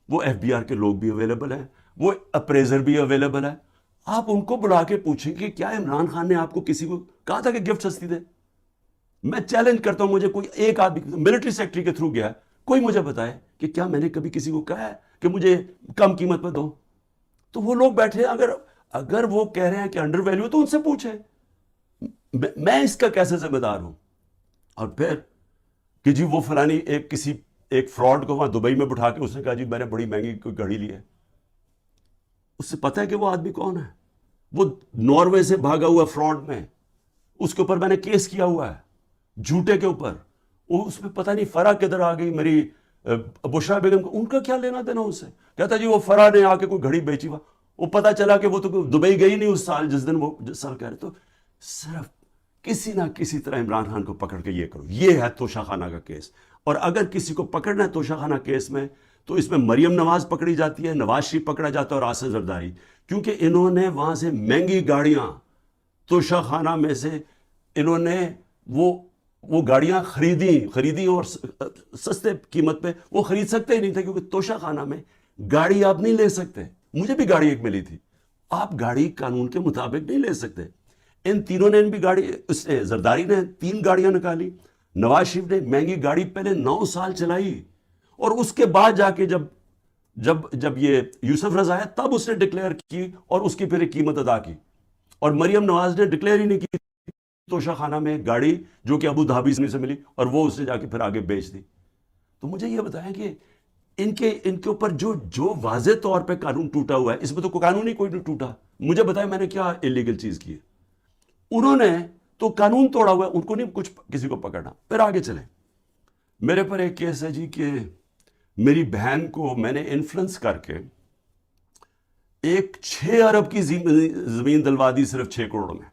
وہ ایف بی آر کے لوگ بھی اویلیبل ہیں، وہ اپریزر بھی اویلیبل ہے. آپ ان کو بلا کے پوچھیں کہ کیا عمران خان نے آپ کو کسی کو کہا تھا کہ گفٹ سستی دے؟ میں چیلنج کرتا ہوں، مجھے کوئی ایک آدمی ملٹری سیکرٹری کے تھرو گیا کوئی مجھے بتائے کہ کیا میں نے کبھی کسی کو کہا ہے کہ مجھے کم قیمت پہ دو. تو وہ لوگ بیٹھے اگر وہ کہہ رہے ہیں کہ انڈر ویلیو تو ان سے پوچھیں، میں اس کا کیسے ذمہ دار ہوں؟ اور پھر کہ جی وہ فلانی ایک فراڈ کو وہاں دبئی میں بٹھا کے اس نے کہا جی میں نے بڑی مہنگی کوئی گھڑی لی ہے. اس سے پتہ ہے کہ وہ آدمی کون ہے؟ وہ ناروے سے بھاگا ہوا فراڈ میں، اس کے اوپر میں نے کیس کیا ہوا ہے جھوٹے کے اوپر. وہ اس میں پتہ نہیں فرا کدھر آ گئی میری بشرا بیگم کو، ان کا کیا لینا دینا اس سے؟ کہتا جی وہ فرا نے آ کے کوئی گھڑی بیچی ہوا، وہ پتہ چلا کہ وہ تو دبئی گئی نہیں اس سال جس دن وہ سال کہہ رہے. تو صرف کسی نہ کسی طرح عمران خان کو پکڑ کے یہ کرو، یہ ہے توشہ خانہ کا کیس. اور اگر کسی کو پکڑنا ہے توشہ خانہ کیس میں تو اس میں مریم نواز پکڑی جاتی ہے، نواز شریف پکڑا جاتا ہے اور آصف زرداری، کیونکہ انہوں نے وہاں سے مہنگی گاڑیاں توشہ خانہ میں سے انہوں نے وہ گاڑیاں خریدی اور سستے قیمت پہ وہ خرید سکتے ہی نہیں تھے، کیونکہ توشہ خانہ میں گاڑی آپ نہیں لے سکتے. مجھے بھی گاڑی ایک ملی تھی، آپ گاڑی قانون کے مطابق نہیں لے سکتے. ان تینوں نے بھی گاڑی، اس نے زرداری نے 3 گاڑیاں نکالی، نواز شریف نے مہنگی گاڑی پہلے 9 سال چلائی، اور اس کے بعد جا کے جب یہ یوسف رضا ہے تب اس نے ڈکلیئر کی اور اس کی پھر ایک قیمت ادا کی. اور مریم نواز نے ڈکلیئر ہی نہیں کی توشہ خانہ میں گاڑی جو کہ ابو دھابی سے ملی، اور وہ اس نے جا کے پھر آگے بیچ دی. تو مجھے یہ بتائیں کہ ان کے اوپر جو واضح طور پہ قانون ٹوٹا ہوا ہے، اس میں تو قانون ہی کوئی نہیں ٹوٹا. مجھے بتائیں میں نے کیا انلیگل چیز کی ہے؟ انہوں نے تو قانون توڑا ہوا ہے، ان کو نہیں کچھ کسی کو پکڑنا. پھر آگے چلیں، میرے پر ایک کیس ہے جی کہ میری بہن کو میں نے انفلوئنس کر کے ایک 6 ارب کی زمین دلوا دی صرف 6 کروڑ میں.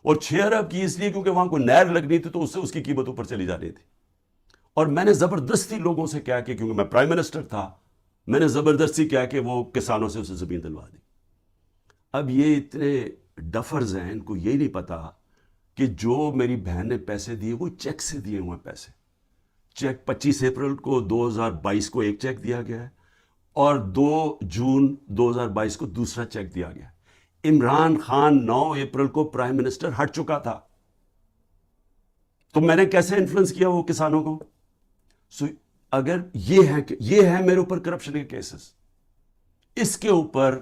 اور 6 ارب کی اس لیے کیونکہ وہاں کوئی نہر لگنی تھی تو اس سے اس کی قیمت اوپر چلی جانی تھی. اور میں نے زبردستی لوگوں سے کہا کہ کیونکہ میں پرائم منسٹر تھا, میں نے زبردستی کہا کہ وہ کسانوں سے اسے زمین دلوا دی. اب یہ اتنے ڈفرز ہیں, ان کو یہی نہیں پتا کہ جو میری بہن نے پیسے دیے وہ چیک سے دیے ہوئے پیسے. چیک 25 اپریل کو 2022 کو ایک چیک دیا گیا ہے اور 2 جون 2022 کو دوسرا چیک دیا گیا. عمران خان 9 اپریل کو پرائم منسٹر ہٹ چکا تھا, تو میں نے کیسے انفلوئنس کیا وہ کسانوں کو؟ اگر یہ ہے میرے اوپر کرپشن کے کیسز, اس کے اوپر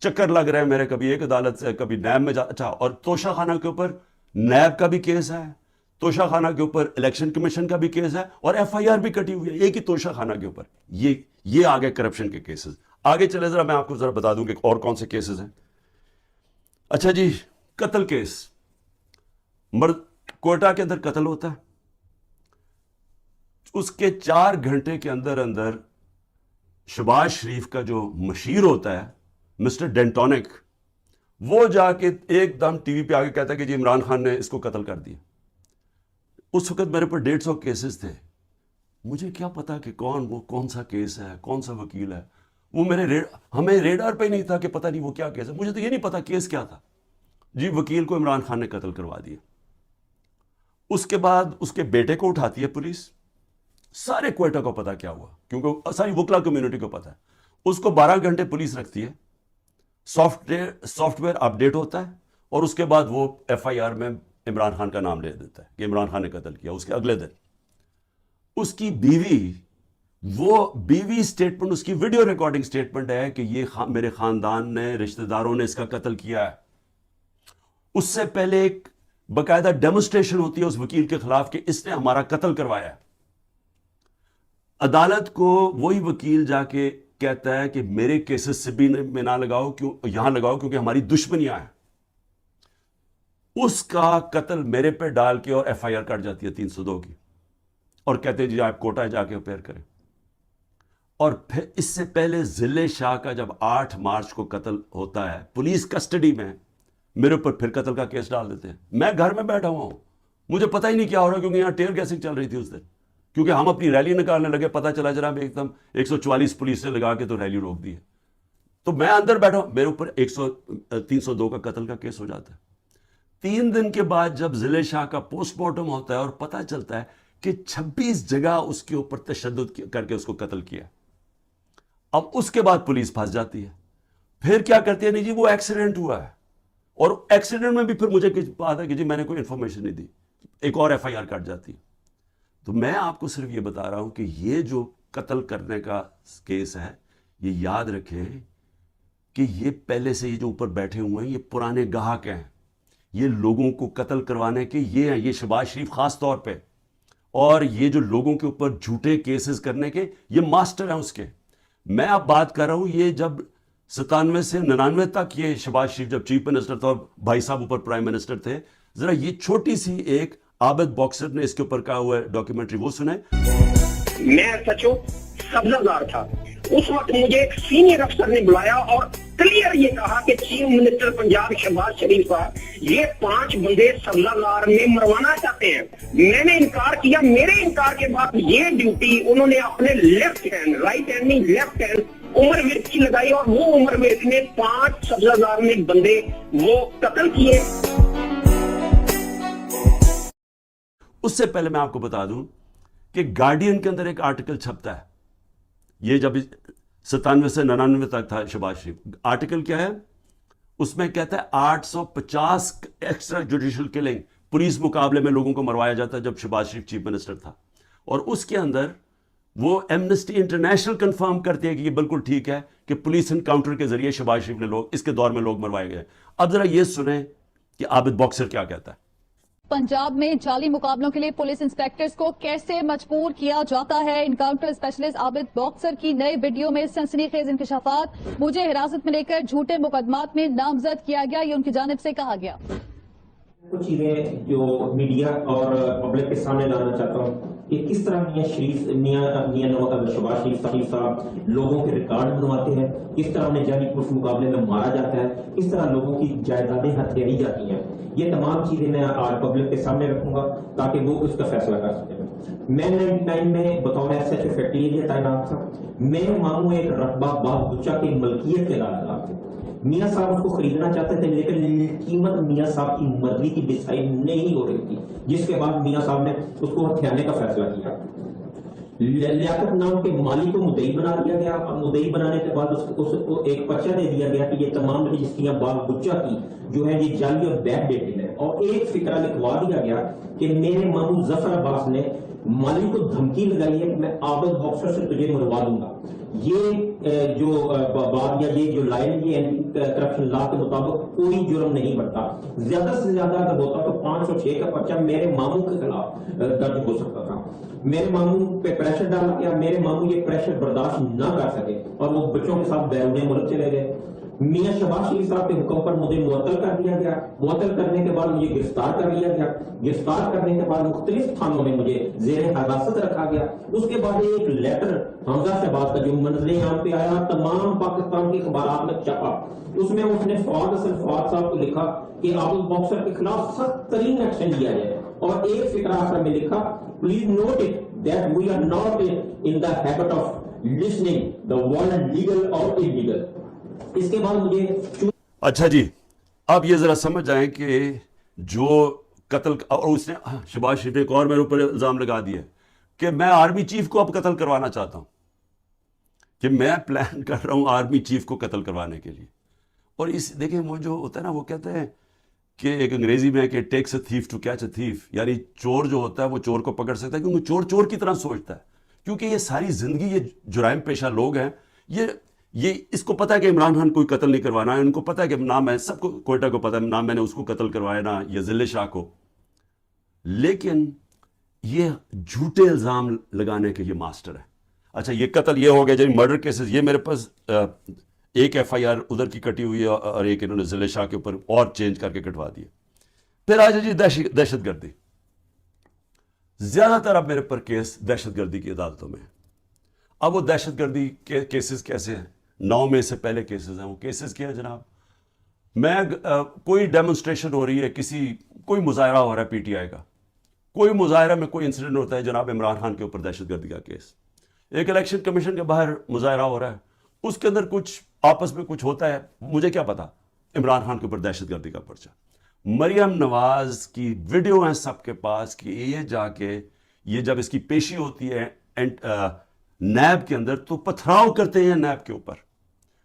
چکر لگ رہا ہے میرے, کبھی ایک عدالت سے کبھی نیب میں اچھا. اور توشہ خانہ کے اوپر نیب کا بھی کیس ہے, توشہ خانہ کے اوپر الیکشن کمیشن کا بھی کیس ہے, اور ایف آئی آر بھی کٹی ہوئی ہے ایک ہی توشہ خانہ کے اوپر. یہ آگے کرپشن کے کیسز. آگے چلے ذرا میں آپ کو ذرا بتا دوں کہ اور کون سے کیسز ہیں. اچھا جی, قتل کیس. کوئٹہ کے اندر قتل ہوتا ہے, اس کے 4 گھنٹے کے اندر اندر شہباز شریف کا جو مشیر ہوتا ہے مسٹر ڈینٹونک, وہ جا کے ایک دم ٹی وی پہ آگے کہتا ہے کہ جی عمران خان نے اس کو قتل کر دیا. اس وقت میرے پر 150 کیسز تھے. مجھے کیا پتا کہ کون سا کیس ہے, کون سا وکیل ہے. وہ ہمیں ریڈار پہ ہی نہیں تھا کہ پتہ نہیں وہ کیا کیس ہے. مجھے تو یہ نہیں پتا کیس کیا تھا. جی وکیل کو عمران خان نے قتل کروا دیا. اس کے بعد اس کے بیٹے کو اٹھاتی ہے پولیس. سارے کوئٹہ کو پتا کیا ہوا, کیونکہ ساری وکلا کمیونٹی کو پتا ہے. اس کو 12 گھنٹے پولیس رکھتی ہے, سافٹ ویئر اپڈیٹ ہوتا ہے, اور اس کے بعد وہ ایف آئی آر میں عمران خان کا نام لے دیتا ہے کہ عمران خان نے قتل کیا. اس کے اگلے دن اس کی بیوی اسٹیٹمنٹ, اس کی ویڈیو ریکارڈنگ اسٹیٹمنٹ ہے کہ یہ میرے خاندان نے, رشتہ داروں نے اس کا قتل کیا ہے. اس سے پہلے ایک باقاعدہ ڈیمونسٹریشن ہوتی ہے اس وکیل کے خلاف کہ اس نے ہمارا قتل کروایا ہے. عدالت کو وہی وکیل جا کے کہتا ہے کہ میرے کیسز سے بھی میں نہ لگاؤ, یہاں لگاؤ کیونکہ ہماری دشمنیاں ہیں. اس کا قتل میرے پہ ڈال کے اور ایف آئی آر کٹ جاتی ہے 302 کی, اور کہتے ہیں جی آپ کوٹہ جا کے اپیئر کریں. اور پھر اس سے پہلے ضلع شاہ کا جب 8 مارچ کو قتل ہوتا ہے پولیس کسٹڈی میں, میرے اوپر پھر قتل کا کیس ڈال دیتے ہیں. میں گھر میں بیٹھا ہوا ہوں, مجھے پتہ ہی نہیں کیا ہو رہا, کیونکہ یہاں ٹیئر گیسنگ چل رہی تھی اس دن, کیونکہ ہم اپنی ریلی نکالنے لگے. پتہ چلا جناب ایک دم 144 پولیس نے لگا کے تو ریلی روک دی ہے. تو میں اندر بیٹھا ہوں, میرے اوپر 302 کا قتل کا کیس ہو جاتا ہے. 3 دن کے بعد جب ضلع شاہ کا پوسٹ مارٹم ہوتا ہے اور پتہ چلتا ہے کہ 26 جگہ اس کے اوپر تشدد کر کے اس کو قتل کیا. اب اس کے بعد پولیس پھنس جاتی ہے. پھر کیا کرتی ہے, نہیں جی وہ ایکسیڈنٹ ہوا ہے, اور ایکسیڈنٹ میں بھی پھر مجھے بات ہے کہ جی میں نے کوئی انفارمیشن نہیں دی, ایک اور ایف آئی آر کٹ جاتی ہے. تو میں آپ کو صرف یہ بتا رہا ہوں کہ یہ جو قتل کرنے کا کیس ہے, یہ یاد رکھیں کہ یہ پہلے سے یہ جو اوپر بیٹھے ہوئے ہیں یہ پرانے گاہک ہیں. یہ لوگوں کو قتل کروانے کے یہ ہیں, یہ شہباز شریف خاص طور پہ, اور یہ جو لوگوں کے اوپر جھوٹے کیسز کرنے کے یہ ماسٹر ہیں اس کے. میں اب بات کر رہا ہوں یہ جب 97 سے 99 تک یہ شہباز شریف جب چیف منسٹر تھا اور بھائی صاحب اوپر پرائم منسٹر تھے, ذرا یہ چھوٹی سی ایک عابد باکسر نے اس کے اوپر کہا ہوا ہے ڈاکیومنٹری, وہ سنیں. میں سچو سبزہ دار تھا اس وقت, مجھے ایک سینئر افسر نے بلایا اور کلیئر یہ کہا کہ چیف منسٹر پنجاب شہباز شریف کا یہ 5 بندے سبزہ دار میں مروانا چاہتے ہیں. میں نے انکار کیا. میرے انکار کے بعد یہ ڈیوٹی انہوں نے اپنے لیفٹ ہینڈ, رائٹ ہینڈ نہیں لیفٹ ہینڈ عمر ورد کی لگائی, اور وہ عمر ورد نے 5 سبزہ دار میں بندے وہ قتل کیے. اس سے پہلے میں آپ کو بتا دوں کہ گارڈین کے اندر ایک آرٹیکل چھپتا ہے, یہ جب 97 سے 99 تک تھا شہباز شریف. آرٹیکل کیا ہے اس میں, کہتا ہے 850 ایکسٹرا جوڈیشل کلنگ پولیس مقابلے میں لوگوں کو مروایا جاتا ہے جب شہباز شریف چیف منسٹر تھا. اور اس کے اندر وہ ایمنسٹی انٹرنیشنل کنفرم کرتی ہے کہ یہ بالکل ٹھیک ہے کہ پولیس انکاؤنٹر کے ذریعے شہباز شریف نے اس کے دور میں لوگ مروائے گئے. اب ذرا یہ سنیں کہ عابد باکسر کیا کہتا ہے. پنجاب میں جعلی مقابلوں کے لیے پولیس انسپیکٹرز کو کیسے مجبور کیا جاتا ہے. انکاؤنٹر اسپیشلسٹ عابد باکسر کی نئے ویڈیو میں سنسنی خیز انکشافات. مجھے حراست میں لے کر جھوٹے مقدمات میں نامزد کیا گیا, یہ ان کی جانب سے کہا گیا. کچھ چیزیں جو میڈیا اور پبلک کے سامنے لانا چاہتا ہوں. کہ کس طرح میاں شہباز شریف صاحب لوگوں کے ریکارڈ بنواتے ہیں، کس طرح انہیں جعلی پولیس مقابلے میں مارا جاتا ہے، کس طرح لوگوں کی جائیدادیں ہتھیاری جاتی ہیں. یہ تمام چیزیں میں آج پبلک کے سامنے رکھوں گا تاکہ وہ اس کا فیصلہ کر سکیں. میں 99 میں بطور S H O factory area تعینات تھا. میرے ماموں ایک رقبہ باغ بچہ کی ملکیت کے لائق تھے. میاں صاحب اس کو خریدنا چاہتے تھے لیکن قیمت میاں صاحب کی مرضی کی ڈیسائیڈ نہیں ہو رہی تھی، جس کے بعد میاں صاحب نے اس کو ہتھیانے کا فیصلہ کیا. لیاقت نام کے مالی کو مدعی بنا دیا گیا اور مدعی بنانے کے بعد اس کو ایک پرچہ دے دیا گیا کہ یہ تمام رجسٹریاں باغ بچہ کی جو ہے یہ جعلی اور بیک ڈیٹڈ ہے. اور ایک فکرہ لکھوا دیا گیا کہ میرے ماموں ظفر عباس نے مالی کو دھمکی لگائی ہے کہ میں عابد باکسر سے تجھے مروا دوں گا. یہ جو بات یا یہ جو لائن یہ اینٹی کرپشن لا کے مطابق کوئی جرم نہیں بڑھتا. زیادہ سے زیادہ اگر ہوتا تو 506 کا پرچہ میرے ماموں کے خلاف درج ہو سکتا تھا. میرے ماموں پہ پریشر ڈالا گیا، میرے ماموں یہ پریشر برداشت نہ کر سکے اور وہ بچوں کے ساتھ بیرون ملک چلے گئے. میاں شہباز شریف صاحب کے حکم پر مجھے معطل کر دیا گیا. معطل کرنے کے بعد مجھے گرفتار کر لیا گیا. گرفتار کرنے کے بعد مختلف تھانوں میں مجھے زیر حراست رکھا گیا. اس کے بعد ایک لیٹر حمزہ شہباز کا جو منظر عام پہ آیا تمام پاکستان کے اخبارات میں چھپا. اس میں اس نے فواد حسن فواد صاحب کو لکھا کہ عابد باکسر کے خلاف سخت ترین ایکشن لیا جائے اور ایک فقرہ آخر میں لکھا please note it that we are not in the habit of listening the word legal or illegal. اس کے بعد مجھے اچھا جی، اب یہ ذرا سمجھ آئیں کہ جو قتل اور اس نے شہباز شریف نے ایک اور میرے اوپر الزام لگا دیا کہ میں آرمی چیف کو اب قتل کروانا چاہتا ہوں، کہ میں پلان کر رہا ہوں آرمی چیف کو قتل کروانے کے لیے. اور اس دیکھیں وہ جو ہوتا ہے نا وہ کہتے ہیں کہ ایک انگریزی میں کہ tax a thief to catch a thief, یعنی چور جو ہوتا ہے وہ چور کو پکڑ سکتا ہے کیونکہ چور چور کی طرح سوچتا ہے. کیونکہ یہ ساری زندگی یہ جرائم پیشہ لوگ ہیں، یہ اس کو پتہ ہے کہ عمران خان کوئی قتل نہیں کروانا ہے. ان کو پتہ ہے کہ نہ میں سب کو کوئٹہ کو پتہ ہے نہ میں نے اس کو قتل کروایا نہ یہ ذل شاہ کو. لیکن یہ جھوٹے الزام لگانے کے یہ ماسٹر ہے. اچھا یہ قتل یہ ہو گیا جب مرڈر کیسز، یہ میرے پاس ایک ایف آئی آر ادھر کی کٹی ہوئی ہے اور ایک انہوں نے ذل شاہ کے اوپر اور چینج کر کے کٹوا دیا. پھر آ جائے جی دہشت گردی. زیادہ تر اب میرے پر کیس دہشت گردی کی عدالتوں میں. اب وہ دہشت گردی کے کیسز کیسے ہیں؟ 9 میں سے پہلے کیسز ہیں. وہ کیسز کیا ہے جناب؟ میں کوئی ڈیمونسٹریشن ہو رہی ہے، کوئی مظاہرہ ہو رہا ہے پی ٹی آئی کا، کوئی مظاہرہ میں کوئی انسیڈنٹ ہوتا ہے جناب عمران خان کے اوپر دہشت گردی کا کیس. ایک الیکشن کمیشن کے باہر مظاہرہ ہو رہا ہے، اس کے اندر کچھ آپس میں کچھ ہوتا ہے، مجھے کیا پتا، عمران خان کے اوپر دہشت گردی کا پرچہ. مریم نواز کی ویڈیو ہیں سب کے پاس کہ یہ جا کے یہ جب اس کی پیشی ہوتی ہے نیب کے اندر تو پتھراؤ کرتے ہیں نیب کے اوپر.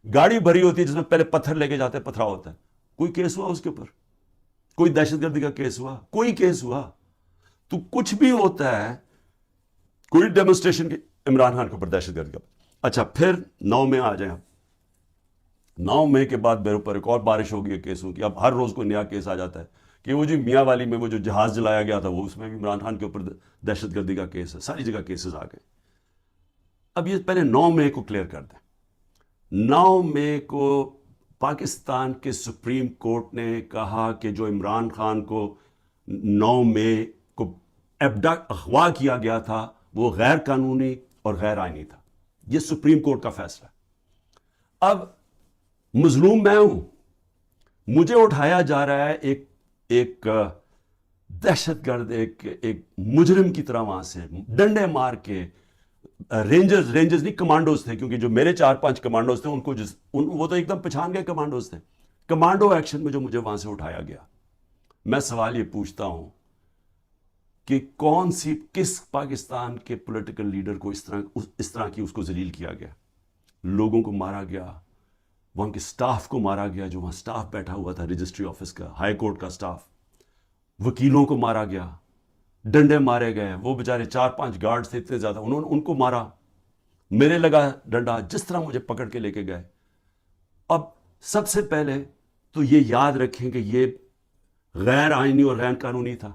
گاڑی بھری ہوتی ہے جس میں پہلے پتھر لے کے جاتے ہیں، پتھراؤ ہوتا ہے. کوئی کیس ہوا اس کے اوپر؟ کوئی دہشت گردی کا کیس ہوا؟ کوئی کیس ہوا؟ تو کچھ بھی ہوتا ہے، کوئی ڈیمونسٹریشن کی عمران خان کے اوپر دہشت گردی کا. اچھا پھر 9 میں آ جائیں. 9 مئی کے بعد میرے اوپر ایک اور بارش ہو گئی ہے کیسوں کی. اب ہر روز کوئی نیا کیس آ جاتا ہے کہ وہ جو میاں والی میں وہ جو جہاز جلایا گیا تھا وہ اس میں بھی عمران خان کے اوپر دہشت گردی کا کیس ہے. ساری جگہ کیسز آ گئے. اب یہ پہلے 9 مئی کو کلیئر کر دیں. 9 مئی کو پاکستان کے سپریم کورٹ نے کہا کہ جو عمران خان کو 9 مئی کو اغوا کیا گیا تھا وہ غیر قانونی اور غیر آئینی تھا. یہ سپریم کورٹ کا فیصلہ ہے. اب مظلوم میں ہوں، مجھے اٹھایا جا رہا ہے ایک دہشت گرد ایک مجرم کی طرح وہاں سے ڈنڈے مار کے. رینجرز نہیں کمانڈوز تھے، کیونکہ جو میرے 4-5 کمانڈوز تھے ان کو وہ تو ایک دم پہچان گئے کمانڈوز تھے. کمانڈو ایکشن میں جو مجھے وہاں سے اٹھایا گیا. میں سوال یہ پوچھتا ہوں کہ کس پاکستان کے پولیٹیکل لیڈر کو اس طرح کی اس کو ذلیل کیا گیا؟ لوگوں کو مارا گیا، وہاں کے سٹاف کو مارا گیا، جو وہاں سٹاف بیٹھا ہوا تھا رجسٹری آفس کا، ہائی کورٹ کا سٹاف، وکیلوں کو مارا گیا، ڈنڈے مارے گئے. وہ بیچارے 4-5 گارڈز تھے اتنے زیادہ، انہوں نے ان کو مارا. میرے لگا ڈنڈا جس طرح مجھے پکڑ کے لے کے گئے. اب سب سے پہلے تو یہ یاد رکھیں کہ یہ غیر آئینی اور غیر قانونی تھا.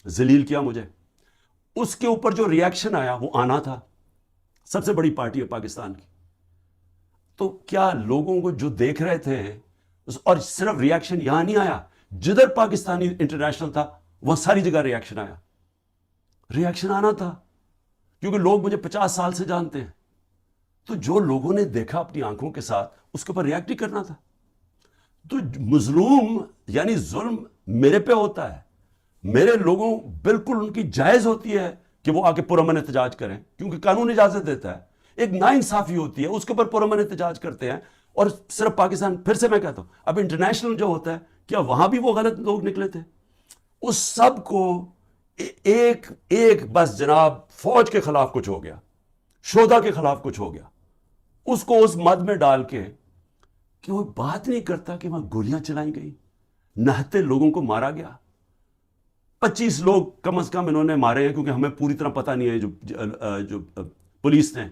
ذلیل کیا مجھے. اس کے اوپر جو ریاکشن آیا وہ آنا تھا. سب سے بڑی پارٹی ہے پاکستان کی. تو کیا لوگوں کو جو دیکھ رہے تھے، اور صرف ریاکشن یہاں نہیں آیا، جدھر پاکستانی انٹرنیشنل تھا وہاں ساری جگہ ریاکشن آیا. ریاکشن آنا تھا. کیونکہ لوگ مجھے 50 سال سے جانتے ہیں. تو جو لوگوں نے دیکھا اپنی آنکھوں کے ساتھ اس کے اوپر ریئیکٹ ہی کرنا تھا. تو مظلوم یعنی ظلم میرے پہ ہوتا ہے, میرے لوگوں بالکل ان کی جائز ہوتی ہے کہ وہ آ کے پرامن احتجاج کریں کیونکہ قانون اجازت دیتا ہے. ایک ناانصافی ہوتی ہے اس کے اوپر پرامن احتجاج کرتے ہیں. اور صرف پاکستان, پھر سے میں کہتا ہوں, اب انٹرنیشنل جو ہوتا ہے کیا وہاں بھی وہ غلط لوگ نکلے تھے؟ اس سب کو ایک بس جناب فوج کے خلاف کچھ ہو گیا, شہداء کے خلاف کچھ ہو گیا, اس کو اس مد میں ڈال کے کہ وہ بات نہیں کرتا کہ وہاں گولیاں چلائی گئی, نہتے لوگوں کو مارا گیا. 25 لوگ کم از کم انہوں نے مارے ہیں کیونکہ ہمیں پوری طرح پتہ نہیں ہے جو پولیس نے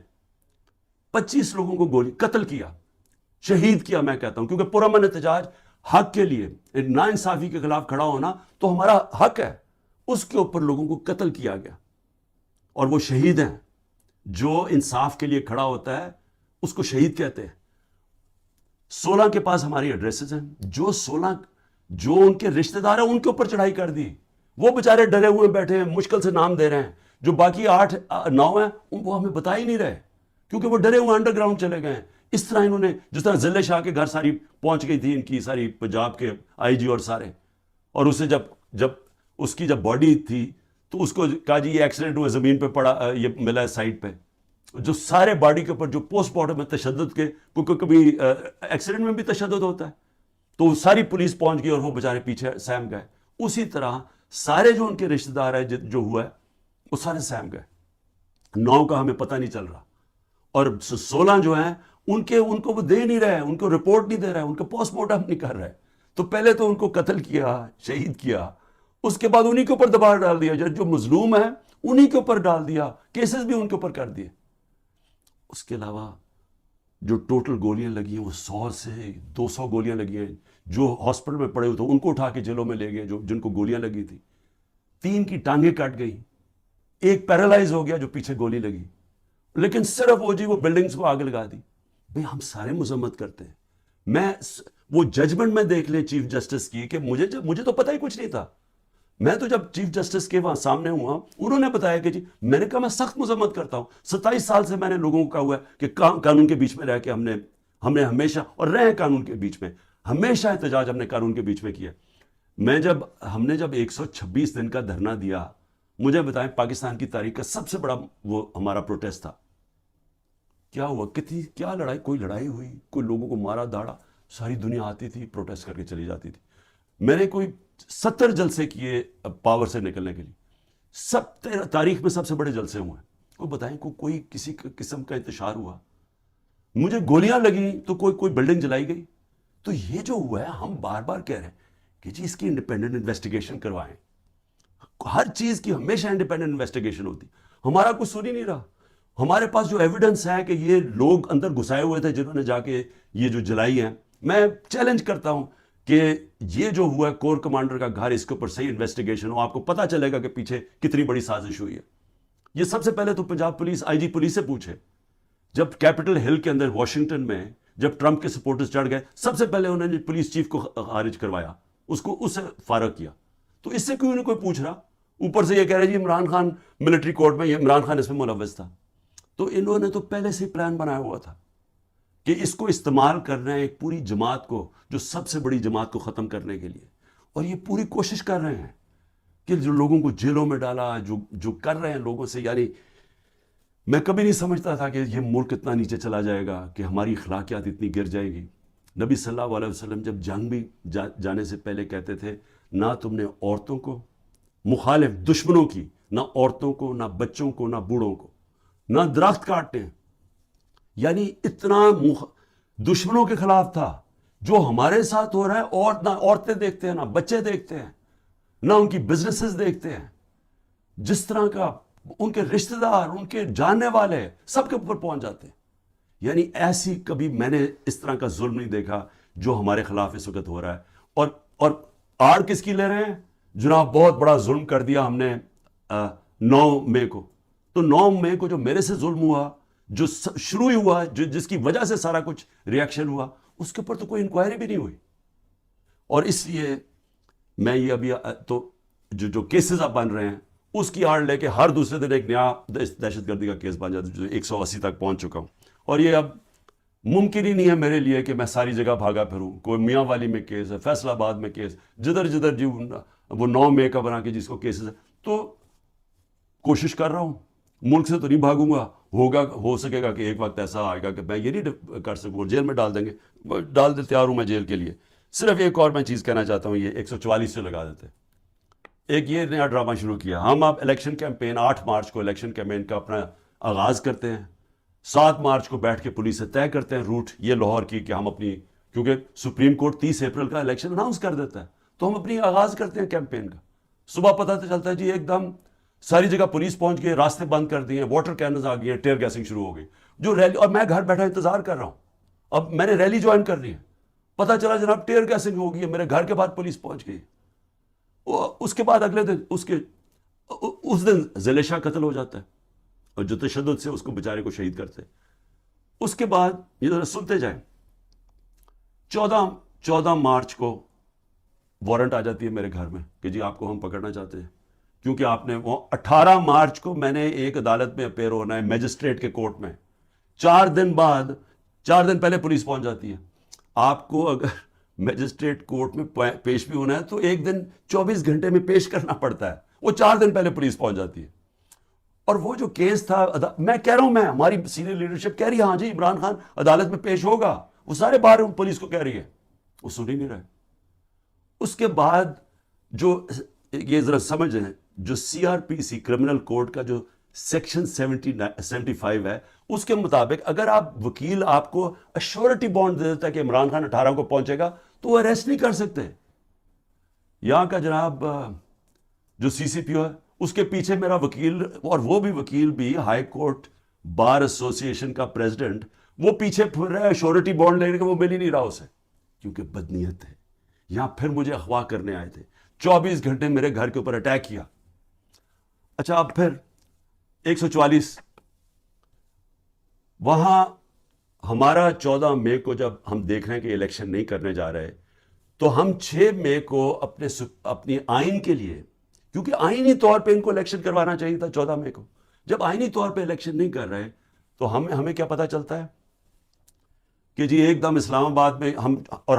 25 لوگوں کو گولی قتل کیا, شہید کیا. میں کہتا ہوں کیونکہ پرامن احتجاج حق کے لیے, ناانصافی کے خلاف کھڑا ہونا تو ہمارا حق ہے. اس کے اوپر لوگوں کو قتل کیا گیا اور وہ شہید ہیں. جو انصاف کے لیے کھڑا ہوتا ہے اس کو شہید کہتے ہیں. 16 کے پاس ہماری ایڈریسز ہیں, جو 16 جو ان کے رشتہ دار ہیں ان کے اوپر چڑھائی کر دی. وہ بیچارے ڈرے ہوئے بیٹھے ہیں, مشکل سے نام دے رہے ہیں. جو باقی 8-9 ہیں وہ ہمیں بتا ہی نہیں رہے کیونکہ وہ ڈرے ہوئے انڈر گراؤنڈ چلے گئے ہیں. اس طرح انہوں نے, جس طرح ذلے شاہ کے گھر ساری پہنچ گئی تھی ان کی ساری پنجاب کے آئی جی اور سارے, اور اسے جب اس کی جب باڈی تھی تو اس کو کہا جی یہ ایکسیڈنٹ ہوا, زمین پہ پڑا, یہ ملا ہے سائٹ پہ. جو سارے باڈی کے اوپر جو پوسٹ مارٹم میں تشدد کے, کیونکہ کبھی ایکسیڈنٹ میں بھی تشدد ہوتا ہے, تو ساری پولیس پہنچ گئی اور وہ بیچارے پیچھے سہم گئے. اسی طرح سارے جو ان کے رشتہ دار ہیں جو ہوا ہے وہ سارے سہم گئے. 9 کا ہمیں پتہ نہیں چل رہا, اور 16 جو ہیں ان کو وہ دے نہیں رہے, ان کو رپورٹ نہیں دے رہے, ان کو پوسٹ مارٹم نہیں کر رہے. تو پہلے تو ان کو قتل کیا, شہید کیا, اس کے بعد انہی کے اوپر دباؤ ڈال دیا, جو مظلوم ہیں انہی کے اوپر ڈال دیا, کیسز بھی ان کے اوپر کر دیے. اس کے علاوہ جو ٹوٹل گولیاں لگی ہیں وہ 100 سے 200 گولیاں لگی ہیں. جو ہاسپٹل میں پڑے ہوئے تھے ان کو اٹھا کے جیلوں میں لے گئے جن کو گولیاں لگی تھی. 3 کی ٹانگیں کٹ گئی, ایک پیرالائز ہو گیا جو پیچھے گولی لگی. لیکن صرف وہ بلڈنگز کو آگ لگا دی. بھئی ہم سارے مذمت کرتے ہیں. میں وہ ججمنٹ میں دیکھ لیں چیف جسٹس کی کہ مجھے تو پتہ ہی کچھ نہیں تھا. میں تو جب چیف جسٹس کے وہاں سامنے ہوا, انہوں نے بتایا کہ جی, میں نے کہا میں سخت مذمت کرتا ہوں. 27 سال سے میں نے لوگوں کو کہا ہوا ہے کہ قانون کے بیچ میں رہ کے ہم نے ہمیشہ, اور رہے ہیں قانون کے بیچ میں, ہمیشہ احتجاج ہم نے قانون کے بیچ میں کیا. ہم نے جب 126 دن کا دھرنا دیا, مجھے بتائیں پاکستان کی تاریخ کا سب سے بڑا وہ ہمارا پروٹیسٹ تھا. کیا ہوا, کیا لڑائی, کوئی لڑائی ہوئی, کوئی لوگوں کو مارا داڑا, ساری دنیا آتی تھی پروٹیسٹ کر کے چلی جاتی تھی. میں نے کوئی 70 جلسے کیے پاور سے نکلنے کے لیے. تاریخ میں سب سے بڑے جلسے ہوئے ہیں. کوئی بتائیں کوئی کسی قسم کا انتشار ہوا, مجھے گولیاں لگی تو کوئی بلڈنگ جلائی گئی. تو یہ جو ہوا ہے, ہم بار بار کہہ رہے ہیں کہ جی اس کی انڈیپینڈنٹ انویسٹیگیشن کروائیں. ہر چیز کی ہمیشہ انڈیپینڈنٹ انویسٹیگیشن ہوتی. ہمارا کچھ سن ہی نہیں رہا. ہمارے پاس جو ایویڈنس ہے کہ یہ لوگ اندر گھسائے ہوئے تھے جنہوں نے جا کے یہ جو جلائی ہیں, میں چیلنج کرتا ہوں کہ یہ جو ہوا ہے کور کمانڈر کا گھر, اس کے اوپر صحیح انویسٹیگیشن ہو, آپ کو پتہ چلے گا کہ پیچھے کتنی بڑی سازش ہوئی ہے. یہ سب سے پہلے تو پنجاب پولیس, آئی جی پولیس سے پوچھے. جب کیپٹل ہل کے اندر واشنگٹن میں جب ٹرمپ کے سپورٹرز چڑھ گئے, سب سے پہلے انہوں نے پولیس چیف کو خارج کروایا, اس سے فارغ کیا. تو اس سے کیوں نہیں کوئی پوچھ رہا؟ اوپر سے یہ کہہ رہے جی عمران خان ملٹری کورٹ میں, یہ عمران خان اس میں ملوث تھا. تو انہوں نے تو پہلے سے پلان بنایا ہوا تھا کہ اس کو استعمال کرنا ہے ایک پوری جماعت کو, جو سب سے بڑی جماعت کو ختم کرنے کے لیے. اور یہ پوری کوشش کر رہے ہیں کہ جو لوگوں کو جیلوں میں ڈالا, جو کر رہے ہیں لوگوں سے. یعنی میں کبھی نہیں سمجھتا تھا کہ یہ ملک اتنا نیچے چلا جائے گا, کہ ہماری اخلاقیات اتنی گر جائے گی. نبی صلی اللہ علیہ وسلم جب جنگ بھی جانے سے پہلے کہتے تھے, نہ تم نے عورتوں کو, مخالف دشمنوں کی, نہ عورتوں کو, نہ بچوں کو, نہ بوڑھوں کو, نہ درخت کاٹتے ہیں. یعنی اتنا دشمنوں کے خلاف تھا. جو ہمارے ساتھ ہو رہا ہے, اور نہ عورتیں دیکھتے ہیں, نہ بچے دیکھتے ہیں, نہ ان کی بزنسز دیکھتے ہیں. جس طرح کا ان کے رشتہ دار, ان کے جاننے والے سب کے اوپر پہنچ جاتے ہیں. یعنی ایسی کبھی میں نے اس طرح کا ظلم نہیں دیکھا جو ہمارے خلاف اس وقت ہو رہا ہے. اور آڑ کس کی لے رہے ہیں جناب؟ بہت بڑا ظلم کر دیا ہم نے 9 مئی کو. تو 9 مئی کو جو میرے سے ظلم ہوا, جو شروع ہوا, جس کی وجہ سے سارا کچھ ریاکشن ہوا, اس کے اوپر تو کوئی انکوائری بھی نہیں ہوئی. اور اس لیے میں یہ ابھی تو جو کیسز اب بن رہے ہیں اس کی آڑ لے کے ہر دوسرے دن ایک نیا دہشت گردی کا کیس بن جاتا ہے جو 180 تک پہنچ چکا ہوں. اور یہ اب ممکن ہی نہیں ہے میرے لیے کہ میں ساری جگہ بھاگا پھروں. کوئی میاں والی میں کیس ہے, فیصل آباد میں کیس, جدھر جی وہ 9 مئی کا بنا کے جس کو کیسز ہے. تو کوشش کر رہا ہوں, ملک سے تو نہیں بھاگوں گا. ہو سکے گا کہ ایک وقت ایسا آئے گا کہ میں یہ نہیں کر سکوں, جیل میں ڈال دیں گے, ڈال دے, تیار ہوں میں جیل کے لیے. صرف ایک اور میں چیز کہنا چاہتا ہوں, یہ 144 سے لگا دیتے. ایک یہ نیا ڈرامہ شروع کیا. ہم اب الیکشن کیمپین 8 مارچ کو الیکشن کیمپین کا اپنا آغاز کرتے ہیں. 7 مارچ کو بیٹھ کے پولیس سے طے کرتے ہیں روٹ یہ لاہور کی کہ ہم اپنی, کیونکہ سپریم کورٹ 30 اپریل کا الیکشن اناؤنس کر دیتا ہے, تو ہم اپنی آغاز کرتے ہیں کیمپین کا. صبح پتہ چلتا ہے جی ایک دم ساری جگہ پولیس پہنچ گئی, راستے بند کر دیے, واٹر کیننز آ گئی ہیں, ٹیئر گیسنگ شروع ہو گئی. جو ریلی, اور میں گھر بیٹھا انتظار کر رہا ہوں, اب میں نے ریلی جوائن کرنی ہے, پتہ چلا جناب ٹیئر گیسنگ ہو گئی ہے, میرے گھر کے بعد پولیس پہنچ گئی. اس کے بعد اگلے دن اس دن زلیشا قتل ہو جاتا ہے, اور جو تشدد سے اس کو بیچارے کو شہید کرتے. اس کے بعد یہ ذرا سنتے جائیں, 14 مارچ کو وارنٹ آ جاتی ہے میرے گھر میں کہ جی آپ کو ہم پکڑنا چاہتے ہیں, کیونکہ آپ نے وہ 18 مارچ کو میں نے ایک عدالت میں اپیئر ہونا ہے, میجسٹریٹ کے کورٹ میں. 4 دن پہلے پولیس پہنچ جاتی ہے. آپ کو اگر میجسٹریٹ کورٹ میں پیش بھی ہونا ہے تو ایک دن 24 گھنٹے میں پیش کرنا پڑتا ہے, وہ 4 دن پہلے پولیس پہنچ جاتی ہے. اور وہ جو کیس تھا, میں کہہ رہا ہوں, ہماری سینئر لیڈرشپ کہہ رہی ہے ہاں جی عمران خان عدالت میں پیش ہوگا, وہ سارے باہر پولیس کو کہہ رہی ہے, وہ سن ہی نہیں رہے. اس کے بعد جو یہ ذرا سمجھیں, جو CRPC کرمنل کوڈ کا جو سیکشن 75 ہے, اس کے مطابق اگر آپ وکیل آپ کو ایشورٹی بانڈ دے دیتا ہے کہ عمران خان 18 کو پہنچے گا, تو وہ اریسٹ نہیں کر سکتے. یہاں کا جناب جو CCPO ہے, اس کے پیچھے میرا وکیل, اور وہ بھی وکیل بھی ہائی کورٹ بار ایسوسیشن کا پریزیڈنٹ, وہ پیچھے پھر رہا ہے ایشورٹی بانڈ لینے کے, وہ مل ہی نہیں رہا اسے, کیونکہ بدنیت ہے. یہاں پھر مجھے اغوا کرنے آئے تھے, 24 گھنٹے میرے گھر کے اوپر اٹیک کیا. اچھا, اب پھر 144 وہاں ہمارا 14 مئی کو جب ہم دیکھ رہے ہیں کہ الیکشن نہیں کرنے جا رہے, تو ہم 6 مئی کو اپنی آئین کے لیے, کیونکہ آئینی طور پہ ان کو الیکشن کروانا چاہیے تھا 14 مئی کو, جب آئینی طور پہ الیکشن نہیں کر رہے تو ہمیں کیا پتا چلتا ہے کہ جی ایک دم اسلام آباد میں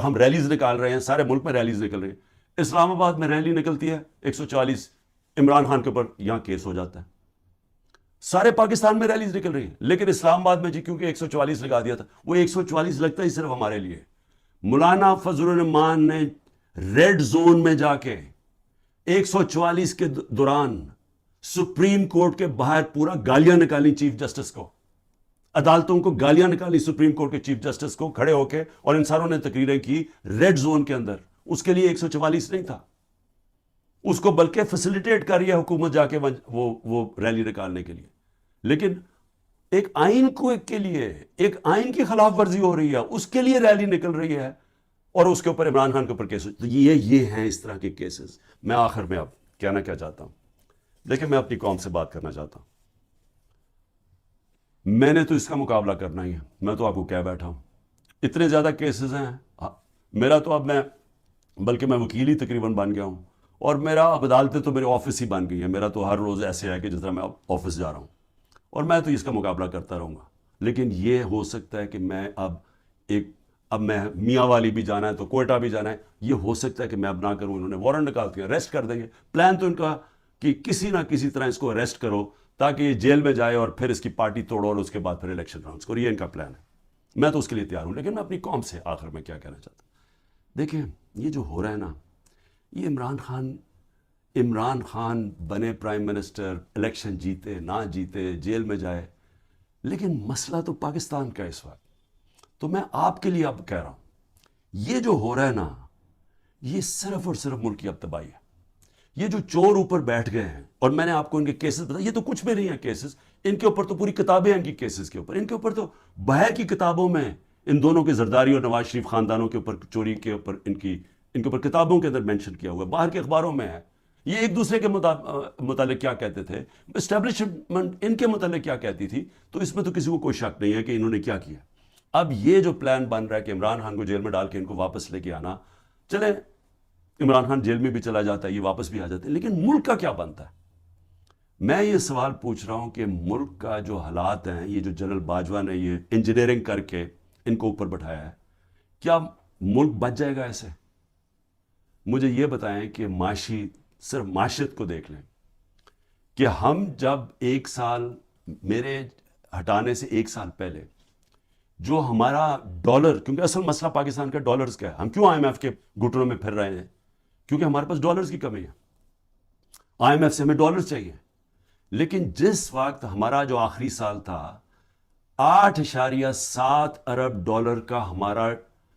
ہم ریلیز نکال رہے ہیں, سارے ملک میں ریلیز نکل رہی ہیں. اسلام آباد میں ریلی نکلتی ہے 144, عمران خان کے اوپر یہاں کیس ہو جاتا ہے. سارے پاکستان میں ریلیز نکل رہی ہیں, لیکن اسلام آباد میں جی کیونکہ 144 لگا دیا تھا, وہ 144 لگتا ہی صرف ہمارے لیے. مولانا فضل الرحمان نے ریڈ زون میں جا کے 144 کے دوران سپریم کورٹ کے باہر پورا گالیاں نکالی چیف جسٹس کو, عدالتوں کو گالیاں نکالی سپریم کورٹ کے چیف جسٹس کو کھڑے ہو کے, اور ان ساروں نے تقریریں کی ریڈ زون کے اندر. اس کے لیے 144 نہیں تھا, اس کو بلکہ فیسیلیٹیٹ کر رہی ہے حکومت جا کے وہ ریلی نکالنے کے لیے. لیکن ایک آئین کے لیے, ایک آئین کی خلاف ورزی ہو رہی ہے, اس کے لیے ریلی نکل رہی ہے, اور اس کے اوپر عمران خان کے اوپر کیس. تو یہ ہیں اس طرح کے کیسز. میں آخر میں اب کہنا کیا چاہتا ہوں, دیکھیں میں اپنی قوم سے بات کرنا چاہتا ہوں. میں نے تو اس کا مقابلہ کرنا ہی ہے, میں تو آپ کو کہہ بیٹھا ہوں, اتنے زیادہ کیسز ہیں میرا, تو اب بلکہ میں وکیل ہی تقریباً بن گیا ہوں, اور میرا اب عدالتیں تو میرے آفس ہی بن گئی ہیں. میرا تو ہر روز ایسے ہے کہ جس طرح میں آفس جا رہا ہوں, اور میں تو اس کا مقابلہ کرتا رہوں گا. لیکن یہ ہو سکتا ہے کہ میں اب میں میاں والی بھی جانا ہے تو کوئٹہ بھی جانا ہے, یہ ہو سکتا ہے کہ میں اب نہ کروں. انہوں نے وارنٹ نکالتے ہیں, اریسٹ کر دیں گے. پلان تو ان کا کہ کسی نہ کسی طرح اس کو اریسٹ کرو تاکہ یہ جیل میں جائے, اور پھر اس کی پارٹی توڑو, اور اس کے بعد پھر الیکشن راؤنڈز کرو. یہ ان کا پلان ہے, میں تو اس کے لیے تیار ہوں. لیکن میں اپنی قوم سے آخر میں کیا کہنا چاہتا ہوں, دیکھیں یہ جو ہو رہا ہے نا, یہ عمران خان بنے پرائم منسٹر, الیکشن جیتے نہ جیتے, جیل میں جائے, لیکن مسئلہ تو پاکستان کا اس وقت. تو میں آپ کے لیے اب کہہ رہا ہوں, یہ جو ہو رہا ہے نا, یہ صرف اور صرف ملک کی اب تباہی ہے. یہ جو چور اوپر بیٹھ گئے ہیں, اور میں نے آپ کو ان کے کیسز بتایا, یہ تو کچھ بھی نہیں ہیں کیسز, ان کے اوپر تو پوری کتابیں ہیں ان کی کیسز کے اوپر. ان کے اوپر تو بہر کی کتابوں میں ان دونوں کے زرداری اور نواز شریف خاندانوں کے اوپر چوری کے اوپر ان کے اوپر کتابوں کے اندر مینشن کیا ہوا ہے, باہر کے اخباروں میں ہے. یہ ایک دوسرے کے متعلق کیا کہتے تھے, اسٹیبلشمنٹ ان کے متعلق کیا کہتی تھی, تو اس میں تو کسی کو کوئی شک نہیں ہے کہ انہوں نے کیا کیا. اب یہ جو پلان بن رہا ہے کہ عمران خان کو جیل میں ڈال کے ان کو واپس لے کے آنا, چلیں عمران خان جیل میں بھی چلا جاتا ہے, یہ واپس بھی آ جاتے ہیں, لیکن ملک کا کیا بنتا ہے؟ میں یہ سوال پوچھ رہا ہوں کہ ملک کا جو حالات ہیں، یہ جو جنرل باجوہ نے یہ انجینئرنگ کر کے ان کو اوپر بٹھایا ہے، کیا ملک بچ جائے گا ایسے؟ مجھے یہ بتائیں کہ صرف معاشرت کو دیکھ لیں کہ ہم جب ایک سال میرے ہٹانے سے ایک سال پہلے جو ہمارا ڈالر، کیونکہ اصل مسئلہ پاکستان کا ڈالرز کا ہے، ہم کیوں آئی ایم ایف کے گھٹنوں میں پھر رہے ہیں؟ کیونکہ ہمارے پاس ڈالرز کی کمی ہے، آئی ایم ایف سے ہمیں ڈالرز چاہیے. لیکن جس وقت ہمارا جو آخری سال تھا 8.7 ارب ڈالر کا ہمارا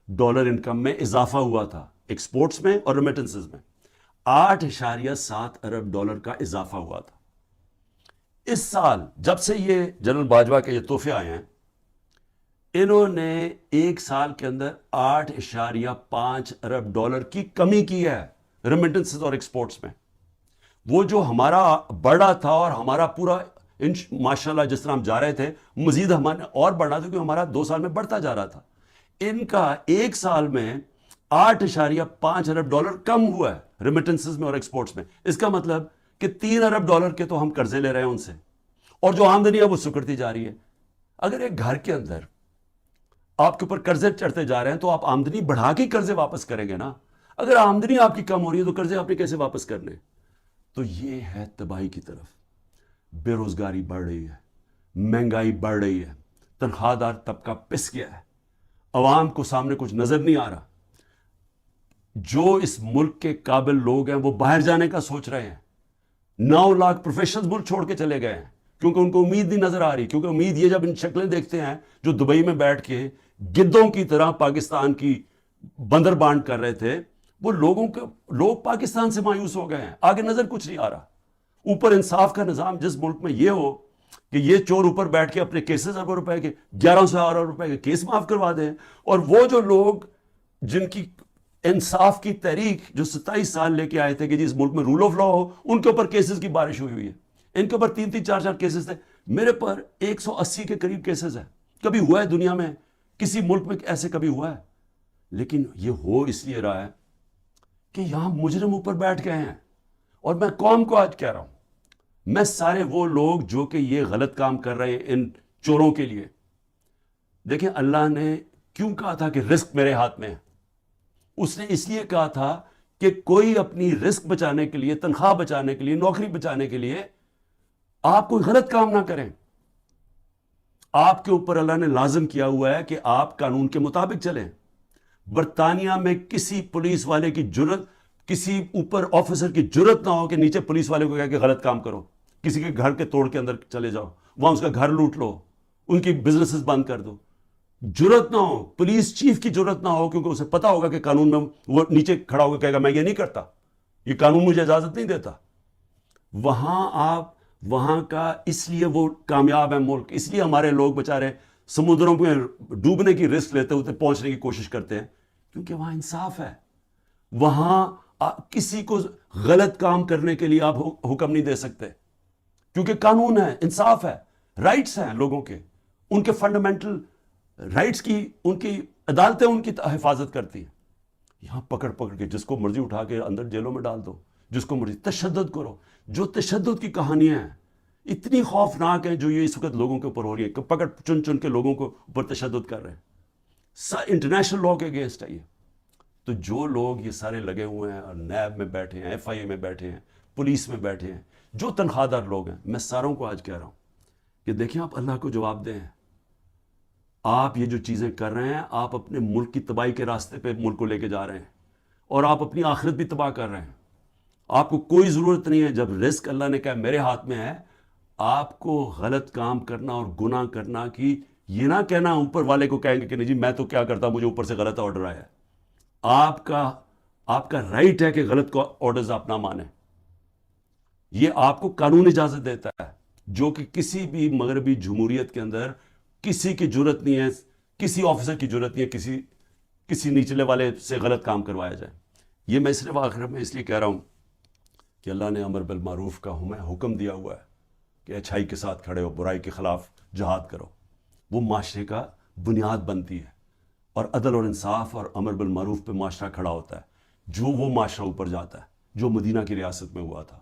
ڈالر انکم میں اضافہ ہوا تھا، ایکسپورٹس میں اور ریمیٹنسز میں 8.7 ارب ڈالر کا اضافہ ہوا تھا. اس سال جب سے یہ جنرل باجوہ کے یہ تحفے آئے ہیں، انہوں نے ایک سال کے اندر 8.5 ارب ڈالر کی کمی کی ہے ریمیٹنسز اور ایکسپورٹس میں. وہ جو ہمارا بڑھا تھا اور ہمارا پورا ماشاءاللہ جس طرح ہم جا رہے تھے، مزید ہمارے اور بڑھنا تھا کیونکہ ہمارا 2 سال میں بڑھتا جا رہا تھا. ان کا ایک سال میں 8.5 ارب ڈالر کم ہوا ہے ریمیٹنسز میں اور ایکسپورٹس میں. اس کا مطلب کہ 3 ارب ڈالر کے تو ہم قرضے لے رہے ہیں ان سے، اور جو آمدنی ہے وہ سکڑتی جا رہی ہے. اگر ایک گھر کے اندر آپ کے اوپر قرضے چڑھتے جا رہے ہیں تو آپ آمدنی بڑھا کے قرضے واپس کریں گے نا. اگر آمدنی آپ کی کم ہو رہی ہے تو قرضے آپ نے کیسے واپس کرنے؟ تو یہ ہے تباہی کی طرف. بے روزگاری بڑھ رہی ہے، مہنگائی بڑھ رہی ہے، تنخواہ دار طبقہ پس گیا ہے، عوام کو سامنے کچھ نظر نہیں آ رہا. جو اس ملک کے قابل لوگ ہیں وہ باہر جانے کا سوچ رہے ہیں. 9 لاکھ پروفیشنلز ملک چھوڑ کے چلے گئے ہیں کیونکہ ان کو امید نہیں نظر آ رہی. کیونکہ امید یہ جب ان شکلیں دیکھتے ہیں جو دبئی میں بیٹھ کے گدوں کی طرح پاکستان کی بندر بانٹ کر رہے تھے، وہ لوگ پاکستان سے مایوس ہو گئے ہیں. آگے نظر کچھ نہیں آ رہا. اوپر انصاف کا نظام جس ملک میں یہ ہو کہ یہ چور اوپر بیٹھ کے اپنے کیسز اربوں روپے کے 1100 ارب روپے کے کیس معاف کروا دیں، اور وہ جو لوگ جن کی انصاف کی تحریک جو 27 سال لے کے آئے تھے کہ جس ملک میں رول آف لا ہو، ان کے اوپر کیسز کی بارش ہوئی ہے. ان کے اوپر 3-3 4-4 کیسز تھے. میرے پر 180 کے قریب کیسز ہیں. کبھی ہوا ہے دنیا میں کسی ملک میں ایسے کبھی ہوا ہے؟ لیکن یہ ہو اس لیے رہا ہے کہ یہاں مجرم اوپر بیٹھ گئے ہیں. اور میں قوم کو آج کہہ رہا ہوں، میں سارے وہ لوگ جو کہ یہ غلط کام کر رہے ہیں ان چوروں کے لیے، دیکھیں اللہ نے کیوں کہا تھا کہ رزق میرے ہاتھ میں ہے؟ اس نے اس لیے کہا تھا کہ کوئی اپنی رزق بچانے کے لیے، تنخواہ بچانے کے لیے، نوکری بچانے کے لیے آپ کوئی غلط کام نہ کریں. آپ کے اوپر اللہ نے لازم کیا ہوا ہے کہ آپ قانون کے مطابق چلیں. برطانیہ میں کسی پولیس والے کی جرت، کسی اوپر آفیسر کی جرت نہ ہو کہ نیچے پولیس والے کو کہہ کہ غلط کام کرو. کسی کے گھر کے توڑ کے اندر چلے جاؤ، وہاں اس کا گھر لوٹ لو، ان کی بزنسز بند کر دو. جرت نہ ہو، پولیس چیف کی جرت نہ ہو، کیونکہ اسے پتا ہوگا کہ قانون میں وہ نیچے کھڑا ہوگا کہے گا میں یہ نہیں کرتا، یہ قانون مجھے اجازت نہیں دیتا. وہاں کا اس لیے وہ کامیاب ہے ملک، اس لیے ہمارے لوگ بیچارے سمندروں میں ڈوبنے کی رسک لیتے ہوتے پہنچنے کی کوشش کرتے ہیں، کیونکہ وہاں انصاف ہے. وہاں کسی کو غلط کام کرنے کے لیے آپ حکم نہیں دے سکتے، کیونکہ قانون ہے، انصاف ہے، رائٹس ہیں لوگوں کے، ان کے فنڈامنٹل رائٹس کی، ان کی عدالتیں ان کی حفاظت کرتی ہیں. یہاں پکڑ کے جس کو مرضی اٹھا کے اندر جیلوں میں ڈال دو، جس کو مرضی تشدد کرو. جو تشدد کی کہانیاں ہیں اتنی خوفناک ہیں جو یہ اس وقت لوگوں کے اوپر ہو رہی ہے، پکڑ چن کے لوگوں کو اوپر تشدد کر رہے ہیں، انٹرنیشنل لاء کے اگینسٹ ہے یہ. تو جو لوگ یہ سارے لگے ہوئے ہیں اور نیب میں بیٹھے ہیں، ایف آئی اے میں بیٹھے ہیں، پولیس میں بیٹھے ہیں، جو تنخواہ دار لوگ ہیں، میں ساروں کو آج کہہ رہا ہوں کہ دیکھیں آپ اللہ کو جواب دیں. آپ یہ جو چیزیں کر رہے ہیں، آپ اپنے ملک کی تباہی کے راستے پہ ملک کو لے کے جا رہے ہیں، اور آپ اپنی آخرت بھی تباہ کر رہے ہیں. آپ کو کوئی ضرورت نہیں ہے، جب رزق اللہ نے کہا میرے ہاتھ میں ہے، آپ کو غلط کام کرنا اور گناہ کرنا کی یہ نہ کہنا اوپر والے کو کہیں گے کہ نہیں جی میں تو کیا کرتا، مجھے اوپر سے غلط آرڈر آیا ہے. آپ کا رائٹ ہے کہ غلط کو آرڈرز آپ نہ مانیں. یہ آپ کو قانون اجازت دیتا ہے، جو کہ کسی بھی مغربی جمہوریت کے اندر کسی کی جرت نہیں ہے، کسی آفیسر کی جرت نہیں ہے کسی نیچلے والے سے غلط کام کروایا جائے. یہ میں صرف آخر میں اس لیے کہہ رہا ہوں کہ اللہ نے امر بالمعروف کا ہمیں حکم دیا ہوا ہے کہ اچھائی کے ساتھ کھڑے ہو، برائی کے خلاف جہاد کرو. وہ معاشرے کا بنیاد بنتی ہے، اور عدل اور انصاف اور امر بالمعروف پہ معاشرہ کھڑا ہوتا ہے. جو وہ معاشرہ اوپر جاتا ہے جو مدینہ کی ریاست میں ہوا تھا.